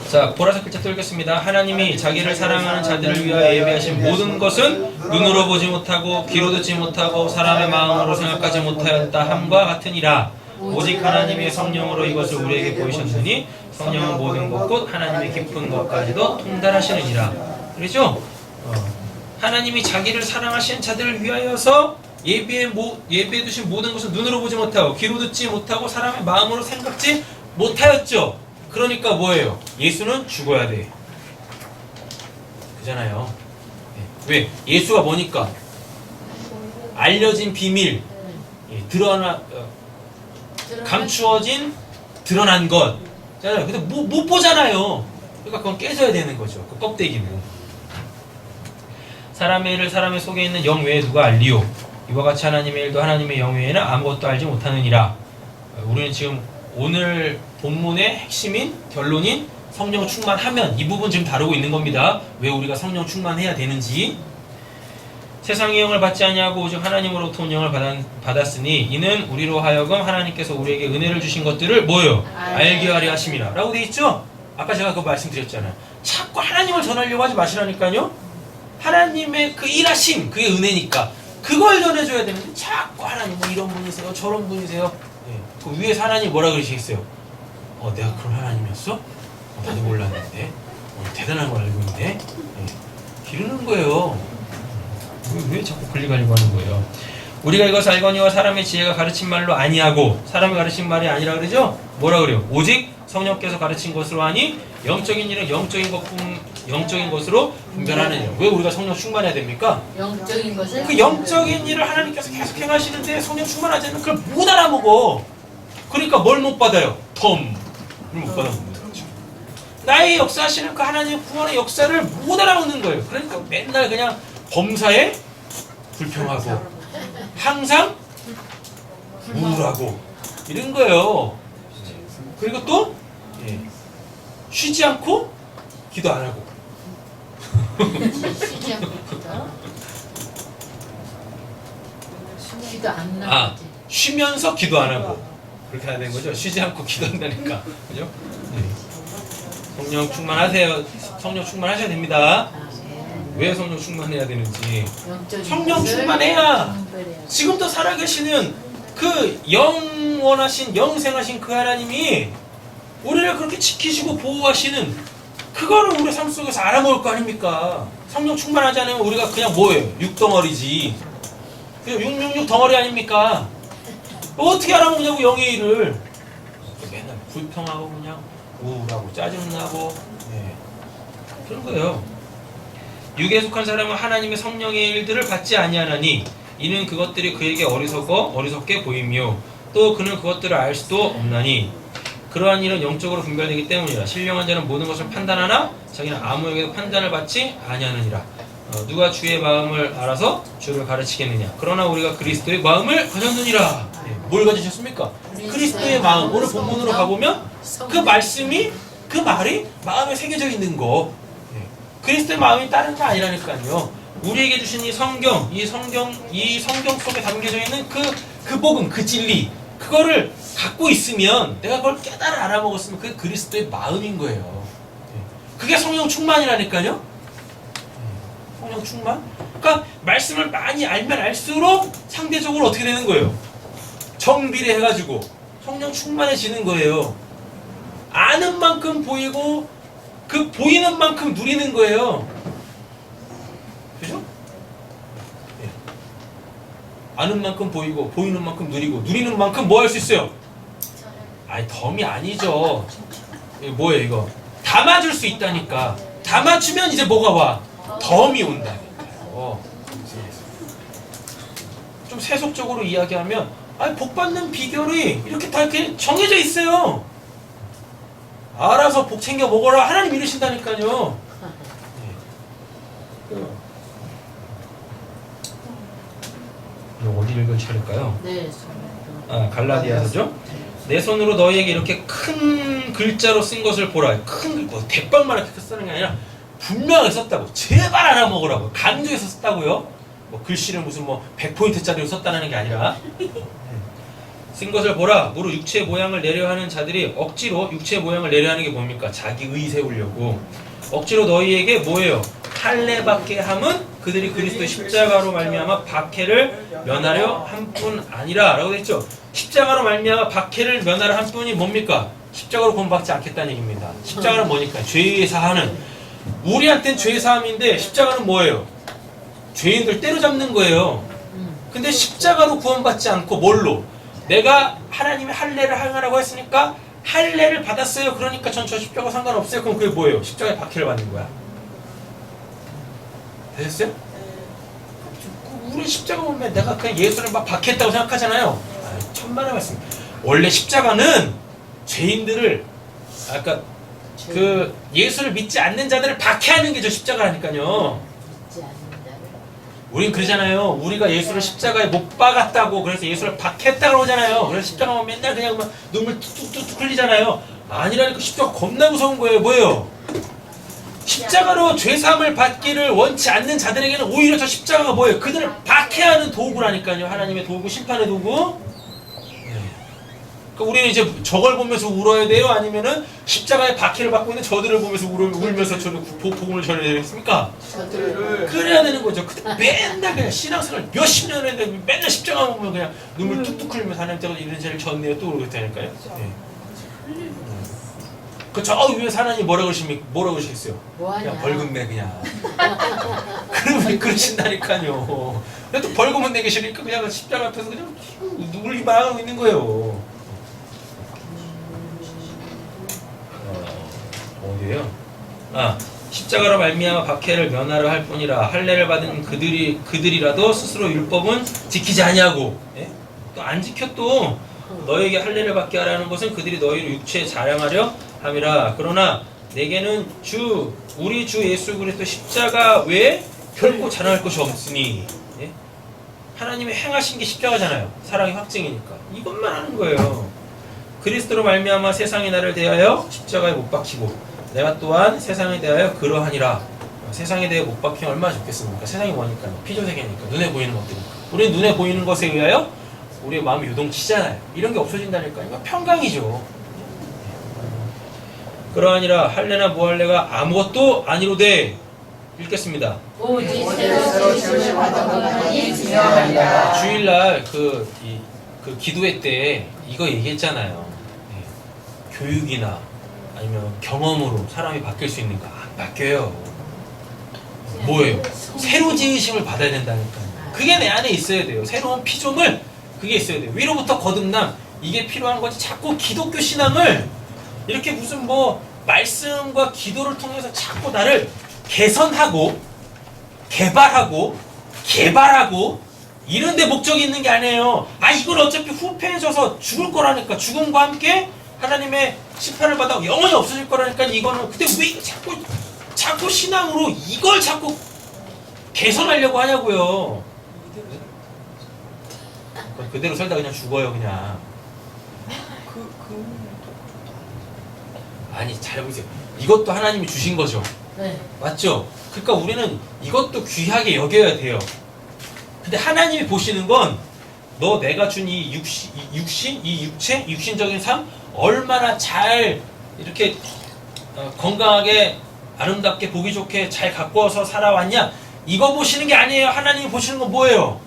자, 보라색 글자 또 읽겠습니다. 하나님이 자기를 사랑하는 자들을 위하여 예비하신 모든 것은 눈으로 보지 못하고 귀로 듣지 못하고 사람의 마음으로 생각하지 못하였다 함과 같으니라. 오직 하나님의 성령으로 이것을 우리에게 보이셨으니 성령은 모든 것 곧 하나님의 깊은 것까지도 통달하시느니라. 그렇죠? 하나님이 자기를 사랑하시는 자들을 위하여서 예비해 두신 모든 것은 눈으로 보지 못하고 귀로 듣지 못하고 사람의 마음으로 생각지 못하였죠. 그러니까 뭐예요? 예수는 죽어야 돼. 그잖아요. 왜? 예수가 뭐니까? 알려진 비밀, 감추어진 드러난 것. 근데 못 보잖아요. 그러니까 그건 깨져야 되는 거죠. 그 껍데기는. 사람의 일을 사람의 속에 있는 영 외에 누가 알리요? 이와 같이 하나님의 일도 하나님의 영 외에는 아무것도 알지 못하느니라. 우리는 지금 오늘 본문의 핵심인 결론인 성령 충만하면 이 부분 지금 다루고 있는 겁니다. 왜 우리가 성령 충만해야 되는지. 세상의 영을 받지 아니하고 오직 하나님으로부터 온 영을 받았으니 이는 우리로 하여금 하나님께서 우리에게 은혜를 주신 것들을 뭐예요? 알게 하려 하심이라 라고 돼 있죠? 아까 제가 그거 말씀드렸잖아요. 자꾸 하나님을 전하려고 하지 마시라니까요. 하나님의 그 일하심, 그게 은혜니까 그걸 전해줘야 되는데 자꾸 하나님 뭐 이런 분이세요 저런 분이세요. 그 위에서 하나님 뭐라 그러시겠어요? 내가 그런 하나님이었어? 나도 몰랐는데 대단한 걸 알고 있네. 기르는 거예요. 왜 자꾸 권리가려고 하는 거예요? 우리가 이것을 알거니와 사람의 지혜가 가르친 말로 아니하고 사람이 가르친 말이 아니라 그러죠? 뭐라 그래요? 오직 성령께서 가르친 것으로 하니 영적인 일은 영적인 것으로 분별하느니라. 왜 우리가 성령 충만해야 됩니까? 영적인 것을 그 영적인 일을 하나님께서 계속 행하시는데 성령 충만하지 않으면 그걸 못 알아먹어. 그러니까 뭘 못 받아요? 덤을 못 받아먹는 거죠. 나의 역사하시는 그 하나님의 구원의 역사를 못 알아먹는 거예요. 그러니까 맨날 그냥 범사에 불평하고 항상 우울하고 이런 거예요. 그리고 또 쉬지 않고 기도 안 하고 쉬지 않고 기도 안 나오지. 쉬면서 기도 안 하고 그렇게 해야 되는 거죠. 쉬지 않고 기도한다니까. 그죠? 성령 충만하세요. 성령 충만하셔야 됩니다. 왜 성령 충만해야 되는지. 성령 충만해야 지금도 살아계시는 그 영원하신 영생하신 그 하나님이 우리를 그렇게 지키시고 보호하시는 그거를 우리 삶 속에서 알아먹을 거 아닙니까? 성령 충만하지 않으면 우리가 그냥 뭐예요? 육덩어리지. 그냥 666 덩어리 아닙니까? 어떻게 알아먹냐고 영의 일을. 맨날 불평하고 그냥 우울하고 짜증나고 그런 거예요. 육에 속한 사람은 하나님의 성령의 일들을 받지 아니하나니 이는 그것들이 그에게 어리석게 보이며 또 그는 그것들을 알 수도 없나니 그러한 일은 영적으로 분별되기 때문이라. 신령한 자는 모든 것을 판단하나 자기는 아무에게도 판단을 받지 아니하느니라. 누가 주의 마음을 알아서 주를 가르치겠느냐. 그러나 우리가 그리스도의 마음을 가졌느니라. 뭘 가지셨습니까? 그리스도의 마음. 오늘 본문으로 가보면 그 말씀이 그 말이 마음에 새겨져 있는 거. 그리스도의 마음이 다른 게 아니라니까요. 우리에게 주신 이 성경 속에 담겨져 있는 그 복음, 그 진리, 그거를 갖고 있으면 내가 그걸 깨달아 알아먹었으면 그게 그리스도의 마음인 거예요. 그게 성령 충만이라니까요. 성령 충만? 그러니까 말씀을 많이 알면 알수록 상대적으로 어떻게 되는 거예요? 정비례해가지고 성령 충만해지는 거예요. 아는 만큼 보이고 그 보이는 만큼 누리는 거예요. 그죠? 아는 만큼 보이고 보이는 만큼 누리고 누리는 만큼 뭐 할 수 있어요? 덤이 아니죠. 이거 뭐예요 이거? 담아줄 수 있다니까. 담아주면 이제 뭐가 와? 덤이 온다니까요. 좀 세속적으로 이야기하면 아니 복 받는 비결이 이렇게 다 이렇게 정해져 있어요. 알아서 복 챙겨 먹어라 하나님 이러신다니까요. 어디 읽을 차릴까요? 네. 갈라디아서죠. 내 손으로 너희에게 이렇게 큰 글자로 쓴 것을 보라. 큰 뭐 대빵만하게 쓰는 게 아니라 분명하게 썼다고. 제발 알아 먹으라고 강조해서 썼다고요. 뭐 글씨를 무슨 뭐 100포인트짜리로 썼다는 게 아니라 쓴 것을 보라. 무릇 육체의 모양을 내려 하는 자들이 억지로 육체의 모양을 내려 하는 게 뭡니까? 자기 의 세우려고 억지로 너희에게 뭐예요? 할례 받게 함은 그들이 그리스도의 십자가로 말미암아 박해를 면하려 한 뿐 아니라 라고 했죠. 십자가로 말미암아 박해를 면하려 한 뿐이 뭡니까? 십자가로 구원받지 않겠다는 얘기입니다. 십자가는 뭐니까? 죄의 사하는 우리한테는 죄의 사함인데 십자가는 뭐예요? 죄인들 때려잡는 거예요. 근데 십자가로 구원받지 않고 뭘로? 내가 하나님의 할례를 행하라고 했으니까 할례를 받았어요. 그러니까 전 저 십자가 상관없어요. 그럼 그게 뭐예요? 십자가에 박해를 받는 거야. 되셨어요? 우리 십자가 보면 내가 그냥 예수를 막 박했다고 생각하잖아요. 천만의 말씀. 원래 십자가는 죄인들을 아까 그 예수를 믿지 않는 자들을 박해하는 게 저 십자가라니까요. 믿지 않는다. 우린 그러잖아요. 우리가 예수를 십자가에 못 박았다고 그래서 예수를 박했다고 그러잖아요. 그래서 십자가 보면 맨날 그냥 막 눈물 뚝뚝뚝 흘리잖아요. 아니라니까 십자가 겁나 무서운 거예요. 뭐예요? 십자가로 죄사함을 받기를 원치 않는 자들에게는 오히려 저 십자가가 뭐예요? 그들을 박해하는 도구라니까요. 하나님의 도구, 심판의 도구. 그러니까 우리는 이제 저걸 보면서 울어야 돼요? 아니면은 십자가에 박해를 받고 있는 저들을 보면서 울면서 저는 복음을 전해야 되겠습니까? 그래야 되는 거죠. 근데 맨날 그냥 신앙생활 몇십 년을 했는데 맨날 십자가 보면 그냥 눈물 뚝뚝 흘리면서 하나님 때가 이런 죄를 졌네요. 또 그러겠다니까요. 저 위에서 하나님 뭐라고 그러시겠어요? 뭐하냐? 그냥 벌금 내 그냥. 그러면 그러신다니까요. 근데 또 벌금은 내기 싫으니까 그냥 십자가 앞에서 그냥 울기만 하고 있는 거예요. 어디에요? 십자가로 말미암아 박해를 면하려 할 뿐이라 할례를 받은 그들이라도 스스로 율법은 지키지 아니하고 또 안 지켜 또 너에게 할례를 받게 하라는 것은 그들이 너희를 육체에 자랑하려 함이라. 그러나 내게는 우리 주 예수 그리스도 십자가 외에 결코 자랑할 것이 없으니. 하나님이 행하신 게 십자가잖아요. 사랑의 확증이니까 이것만 하는 거예요. 그리스도로 말미암아 세상이 나를 대하여 십자가에 못 박히고 내가 또한 세상에 대하여 그러하니라. 세상에 대해 못 박히면 얼마나 좋겠습니까? 세상이 뭐니까요? 피조세계니까 눈에 보이는 것들이니까. 우리는 눈에 보이는 것에 의하여 우리의 마음이 요동치잖아요. 이런 게 없어진다니까요. 이거 평강이죠. 그러하니라 할례나 무할례가 아무것도 아니로되. 읽겠습니다. 오직 새로 지으심을 받은 것만이 중요하니라. 주일날 그 기도회 때 이거 얘기했잖아요. 교육이나 아니면 경험으로 사람이 바뀔 수 있는가? 안 바뀌어요. 뭐예요? 새로 지으심을 받아야 된다니까요. 그게 내 안에 있어야 돼요. 새로운 피조물 그게 있어야 돼요. 위로부터 거듭남 이게 필요한 거지. 자꾸 기독교 신앙을 이렇게 무슨 뭐 말씀과 기도를 통해서 자꾸 나를 개선하고 개발하고 이런 데 목적이 있는 게 아니에요. 이건 어차피 후패해져서 죽을 거라니까. 죽음과 함께 하나님의 심판을 받아 영원히 없어질 거라니까. 이거는 근데 왜 자꾸 신앙으로 이걸 자꾸 개선하려고 하냐고요. 그대로 살다 그냥 죽어요 그냥. 아니 잘 보세요. 이것도 하나님이 주신 거죠. 네. 맞죠? 그러니까 우리는 이것도 귀하게 여겨야 돼요. 근데 하나님이 보시는 건 너 내가 준 이 육체, 육신적인 삶 얼마나 잘 이렇게 건강하게 아름답게 보기 좋게 잘 가꾸어서 살아왔냐. 이거 보시는 게 아니에요. 하나님이 보시는 건 뭐예요?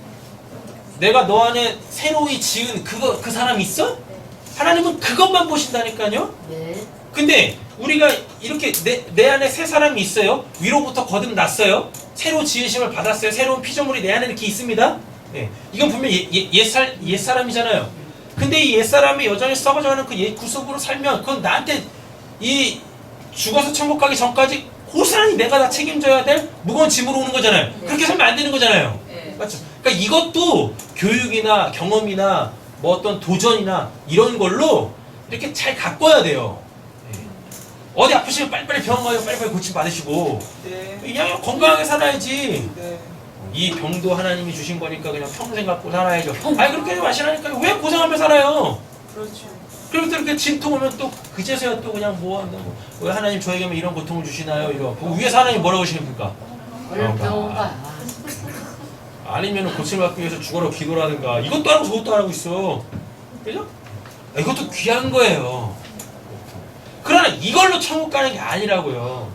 내가 너 안에 새로이 지은 그 사람 있어? 하나님은 그것만 보신다니까요. 네. 근데 우리가 이렇게 내 안에 새 사람이 있어요. 위로부터 거듭났어요. 새로 지으심을 받았어요. 새로운 피조물이 내 안에 이렇게 있습니다. 이건 분명 옛사람이잖아요. 근데 이 옛사람이 여전히 썩어져가는 그 옛 구속으로 살면 그건 나한테 이 죽어서 천국 가기 전까지 고스란히 내가 다 책임져야 될 무거운 짐으로 오는 거잖아요. 그렇게 살면 안 되는 거잖아요. 맞죠? 그러니까 이것도 교육이나 경험이나 뭐 어떤 도전이나 이런 걸로 이렇게 잘 가꿔야 돼요. 예. 어디 아프시면 빨리빨리 병원 가요. 빨리빨리 고침 받으시고 네. 그냥 건강하게 살아야지. 네. 이 병도 하나님이 주신 거니까 그냥 평생 갖고 살아야죠. 아니 그렇게 하지 마시라니까요. 왜 고생하며 살아요? 그렇죠. 그리고 또 이렇게 진통 오면 또 그제서야 또 그냥 뭐 한다고 왜 하나님 저에게만 이런 고통을 주시나요? 이러. 그 위에서 하나님 뭐라고 하십니까? 얼른 병원 가. 아니면 고침을 받기 위해서 죽어라 기도를 하든가. 이것도 안 하고 저것도 안 하고 있어. 그죠? 이것도 귀한 거예요. 그러나 이걸로 천국 가는 게 아니라고요.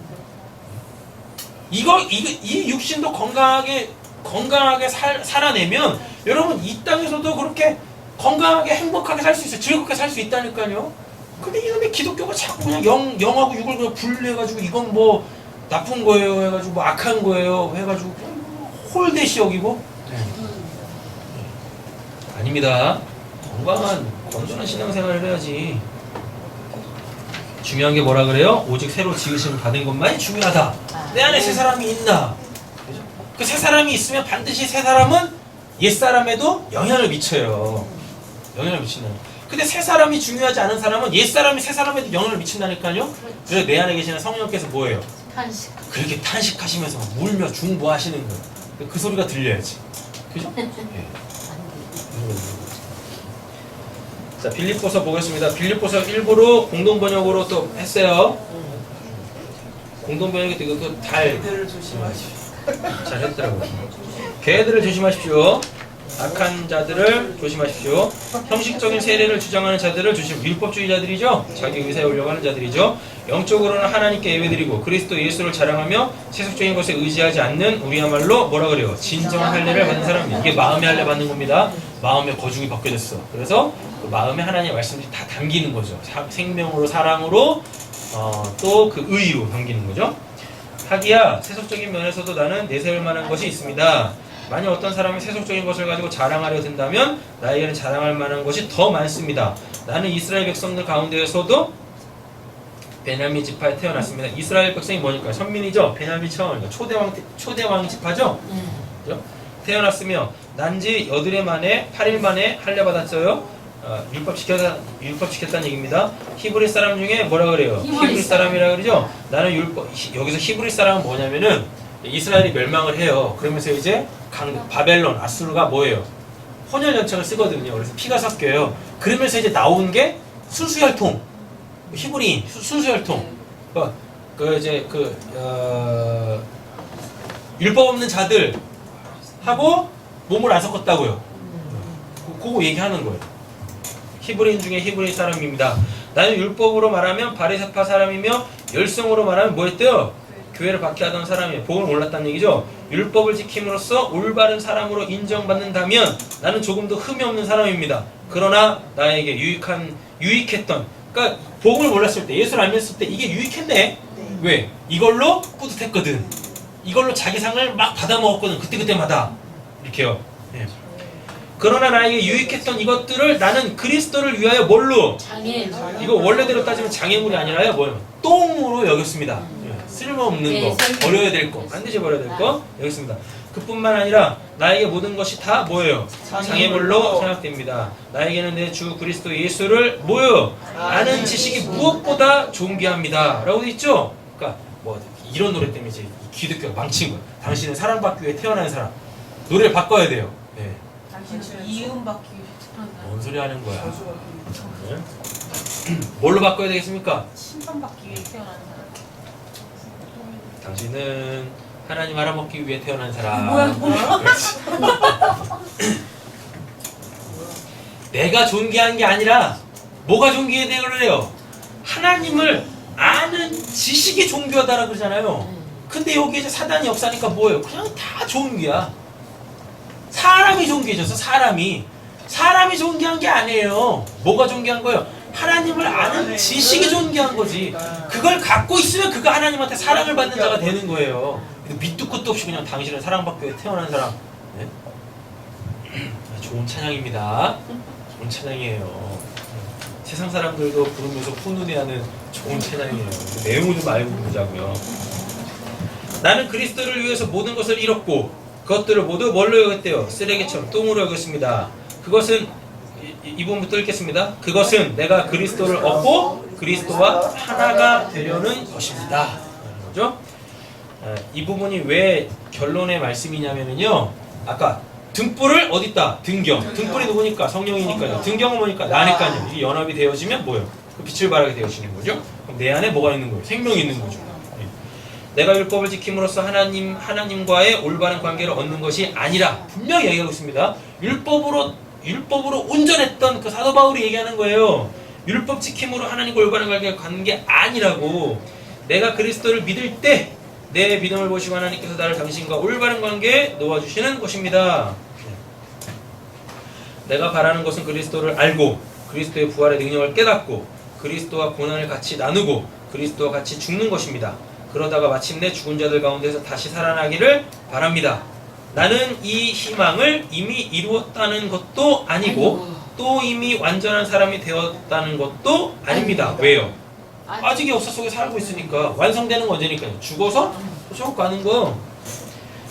이 육신도 건강하게 살아내면 여러분 이 땅에서도 그렇게 건강하게 행복하게 살 수 있어요. 즐겁게 살 수 있다니까요. 근데 이놈의 기독교가 자꾸 그냥 영하고 육을 그냥 분리해가지고 이건 뭐 나쁜 거예요 해가지고 뭐 악한 거예요 해가지고 홀대시 여기고 아닙니다. 건강한 건전한 신앙생활을 해야지. 중요한 게 뭐라 그래요? 오직 새로 지으심 받은 것만이 중요하다. 내 안에 새 사람이 있나? 그 새 사람이 있으면 반드시 새 사람은 옛 사람에도 영향을 미쳐요. 영향을 미친다. 근데 새 사람이 중요하지 않은 사람은 옛 사람이 새 사람에도 영향을 미친다니까요. 그래서 내 안에 계시는 성령께서 뭐예요? 탄식. 그렇게 탄식하시면서 울며 중보하시는 거예요. 그 소리가 들려야지. 그죠? 예. 자, 빌립보서 보겠습니다. 빌립보서 일부러 공동번역으로 또 했어요. 공동번역이 이것도 애들을 조심하십시오. 잘했더라고요. 개들을 조심하십시오. 악한 자들을 조심하십시오. 형식적인 세례를 주장하는 자들을 율법주의자들이죠. 자기 의사에 올려가는 자들이죠. 영적으로는 하나님께 예배드리고 그리스도 예수를 자랑하며 세속적인 것에 의지하지 않는 우리야말로 뭐라 그래요? 진정한 할례를 받는 사람입니다. 이게 마음의 할례 받는 겁니다. 마음의 거죽이 벗겨졌어. 그래서 그 마음에 하나님의 말씀들이 다 담기는 거죠. 생명으로 사랑으로 또 그 의로 담기는 거죠. 하기야 세속적인 면에서도 나는 내세울 만한 것이 있습니다. 만약 어떤 사람이 세속적인 것을 가지고 자랑하려 든다면 나에게는 자랑할 만한 것이 더 많습니다. 나는 이스라엘 백성들 가운데에서도 베냐민 지파에 태어났습니다. 이스라엘 백성이 뭐니까? 선민이죠. 베냐민 지파니까 초대왕 지파죠. 그죠? 태어났으며 난지 8일 만에 8일 만에 할례 받았어요. 율법 지켰다는 얘기입니다. 히브리 사람 중에 뭐라 그래요? 히브리 사람이라 그러죠. 나는 여기서 히브리 사람은 뭐냐면은 이스라엘이 멸망을 해요. 그러면서 이제 바벨론, 아수르가 뭐예요? 혼혈 연청을 쓰거든요. 그래서 피가 섞여요. 그러면서 이제 나온 게 순수혈통, 히브리인 순수혈통. 율법 없는 자들 하고 몸을 안 섞었다고요. 그거 얘기하는 거예요. 히브리인 중에 히브리 사람입니다. 나는 율법으로 말하면 바리새파 사람이며 열성으로 말하면 뭐였대요? 교회를 박해하던 사람이에요. 복을 몰랐다는 얘기죠. 율법을 지킴으로써 올바른 사람으로 인정받는다면 나는 조금 더 흠이 없는 사람입니다. 그러나 나에게 유익했던, 그러니까 복을 몰랐을 때, 예수를 안 믿었을 때 이게 유익했네. 왜? 이걸로 뿌듯했거든. 이걸로 자기 상을 막 받아먹었거든. 그때마다 이렇게요. 네. 그러나 나에게 유익했던 이것들을 나는 그리스도를 위하여 뭘로? 장애인. 이거 원래대로 따지면 장애물이 아니라요. 뭐예요? 똥으로 여겼습니다. 쓸모없는 거, 버려야 될 거, 반드시 버려야 될 거 여겼습니다. 그뿐만 아니라 나에게 모든 것이 다 뭐예요? 장애물로 생각됩니다. 나에게는 내 주 그리스도 예수를 뭐요? 아는 지식이 무엇보다 존귀합니다. 라고 돼 있죠? 그러니까 뭐 이런 노래 때문에 이제 기독교가 망친 거예요. 당신은 사랑받기 위해 태어난 사람. 노래를 바꿔야 돼요. 네. 이음받기 뭔 소리 하는 거야? 네? 뭘로 바꿔야 되겠습니까? 심판받기 위해 태어난 사람. 당신은 하나님 알아먹기 위해 태어난 사람. 뭐야? 내가 존귀한 게 아니라 뭐가 존귀해야 되는 거래요? 하나님을 아는 지식이 존귀하다라고 그러잖아요. 근데 여기 이제 사단이 역사니까 뭐예요? 그냥 다 존귀야. 사람이 존귀해졌어. 사람이 존귀한 게 아니에요. 뭐가 존귀한 거예요? 하나님을 아는 지식이 존귀한 거지. 그걸 갖고 있으면 그가 하나님한테 사랑을 받는 자가 되는 거예요. 밑도 끝도 없이 그냥 당신은 사랑받기 위해 태어난 사람. 네? 좋은 찬양입니다. 좋은 찬양이에요. 세상 사람들도 부르면서 훈훈해하는 좋은 찬양이에요. 내용을 좀 알고 부르자고요. 나는 그리스도를 위해서 모든 것을 잃었고 그것들을 모두 뭘로 여겼대요? 쓰레기처럼 똥으로 여겼습니다. 그것은 이 부분부터 읽겠습니다. 그것은 내가 그리스도를 얻고 그리스도와 하나가 되려는 것입니다. 그죠? 이 부분이 왜 결론의 말씀이냐면요. 아까 등불을 어딨다? 등경. 등불이 누구니까? 성령이니까요. 등경은 뭐니까? 나니까요. 이게 연합이 되어지면 뭐예요? 그 빛을 발하게 되어지는 거죠. 그럼 내 안에 뭐가 있는 거예요? 생명이 있는 거죠. 내가 율법을 지킴으로써 하나님과의 올바른 관계를 얻는 것이 아니라 분명히 얘기하고 있습니다. 율법으로 온전했던 그 사도 바울이 얘기하는 거예요. 율법 지킴으로 하나님과 올바른 관계를 갖는 게 아니라고. 내가 그리스도를 믿을 때 내 믿음을 보시고 하나님께서 나를 당신과 올바른 관계에 놓아주시는 것입니다. 내가 바라는 것은 그리스도를 알고 그리스도의 부활의 능력을 깨닫고 그리스도와 고난을 같이 나누고 그리스도와 같이 죽는 것입니다. 그러다가 마침내 죽은 자들 가운데서 다시 살아나기를 바랍니다. 나는 이 희망을 이미 이루었다는 것도 아니고 또 이미 완전한 사람이 되었다는 것도 아닙니다. 왜요? 아직 역사 속에 살고 있으니까. 완성되는 건 언제니까요? 죽어서 저쪽 가는 거.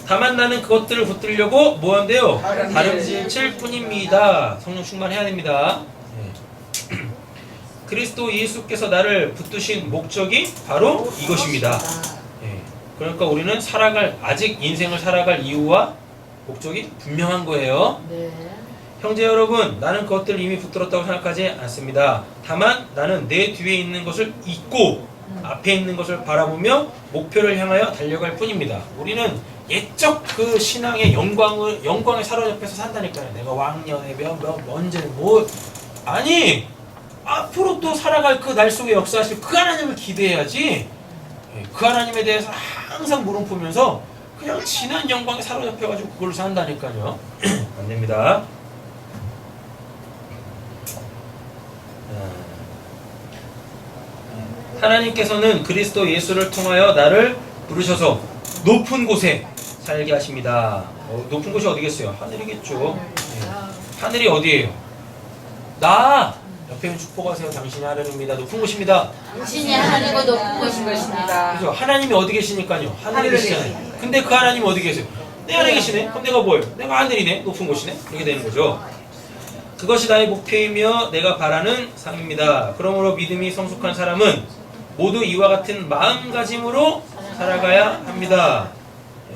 다만 나는 그것들을 붙들려고 뭐 한대요? 다름질 뿐입니다. 성령 충만해야 됩니다. 그리스도 예수께서 나를 붙드신 목적이 바로 이것입니다. 그러니까 우리는 아직 인생을 살아갈 이유와 목적이 분명한 거예요. 형제 여러분, 나는 그것들을 이미 붙들었다고 생각하지 않습니다. 다만 나는 내 뒤에 있는 것을 잊고 앞에 있는 것을 바라보며 목표를 향하여 달려갈 뿐입니다. 우리는 옛적 그 신앙의 영광에 사로잡혀서 산다니까요. 내가 왕년에 언제 아니, 앞으로 또 살아갈 그 날 속에 역사하실 그 하나님을 기대해야지. 그 하나님에 대해서 항상 물음표면서 그냥 지난 영광에 사로잡혀가지고 그걸로 산다니까요. 안 됩니다. 하나님께서는 그리스도 예수를 통하여 나를 부르셔서 높은 곳에 살게 하십니다. 높은 곳이 어디겠어요? 하늘이겠죠. 하늘이 어디예요? 나! 옆에 축복하세요. 당신이 하늘입니다. 높은 곳입니다. 당신이 하늘고 높은 곳인 것입니다. 그죠? 하나님이 어디 계시니까요? 하늘에 계시잖아요. 근데 그 하나님이 어디 계세요? 내 안에 계시네? 그럼 내가 뭐예요? 내가 하늘이네? 높은 곳이네? 이렇게 되는 거죠. 그것이 나의 목표이며 내가 바라는 상입니다. 그러므로 믿음이 성숙한 사람은 모두 이와 같은 마음가짐으로 살아가야 합니다.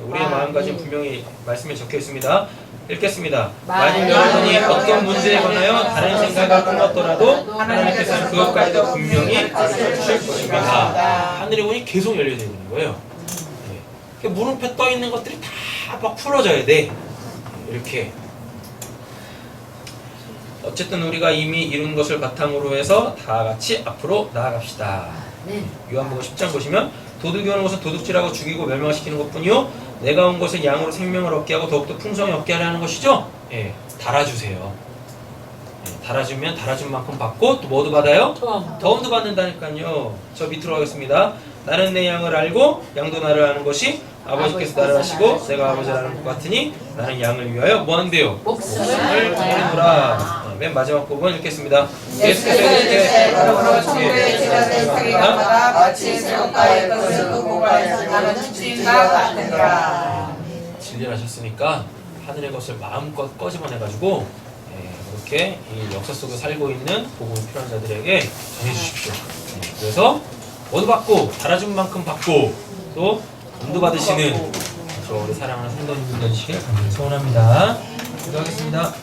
우리의 마음가짐 분명히 말씀에 적혀 있습니다. 읽겠습니다. 만일 여러분이 어떤 문제에 관하여 다른 생각을 품었더라도 하나님께서는 그것까지도 분명히 가르쳐 주실 것입니다. 하늘의 문이 계속 열려져 있는 거예요. 물음표 떠 있는 것들이 다 막 풀어져야 돼. 이렇게. 어쨌든 우리가 이미 이룬 것을 바탕으로 해서 다 같이 앞으로 나아갑시다. 요한복음 10장 보시면 도둑이 오는 것은 도둑질하고 죽이고 멸망시키는 것뿐이요 내가 온 것은 양으로 생명을 얻게 하고 더욱더 풍성히 얻게 하려는 것이죠. 달아주세요. 달아주면 달아준 만큼 받고 또 뭐도 받아요? 더움도 받는다니까요. 저 밑으로 가겠습니다. 나는 내 양을 알고 양도 나를 아는 것이 아버지께서 나를 아시고 내가 아버지를 아는 것 같으니 나는 양을 위하여 뭐 한대요? 목숨을 드리노라. 맨 마지막 부분 읽겠습니다. 예수께서 이르시되 그러므로 천국의 제자들의 사기가 마치 새우가의 것을 고가에서 나는 주인과 같으니라. 진리를 하셨으니까 하늘의 것을 마음껏 꺼집어내가지고 이렇게 이 역사 속에 살고 있는 복음이 필요한 자들에게 전해주십시오. 그래서 모두 받고 달아준 만큼 받고 또 돈도 받으시는 우리 사랑하는 성도님들 되시길 소원합니다. 기도하겠습니다.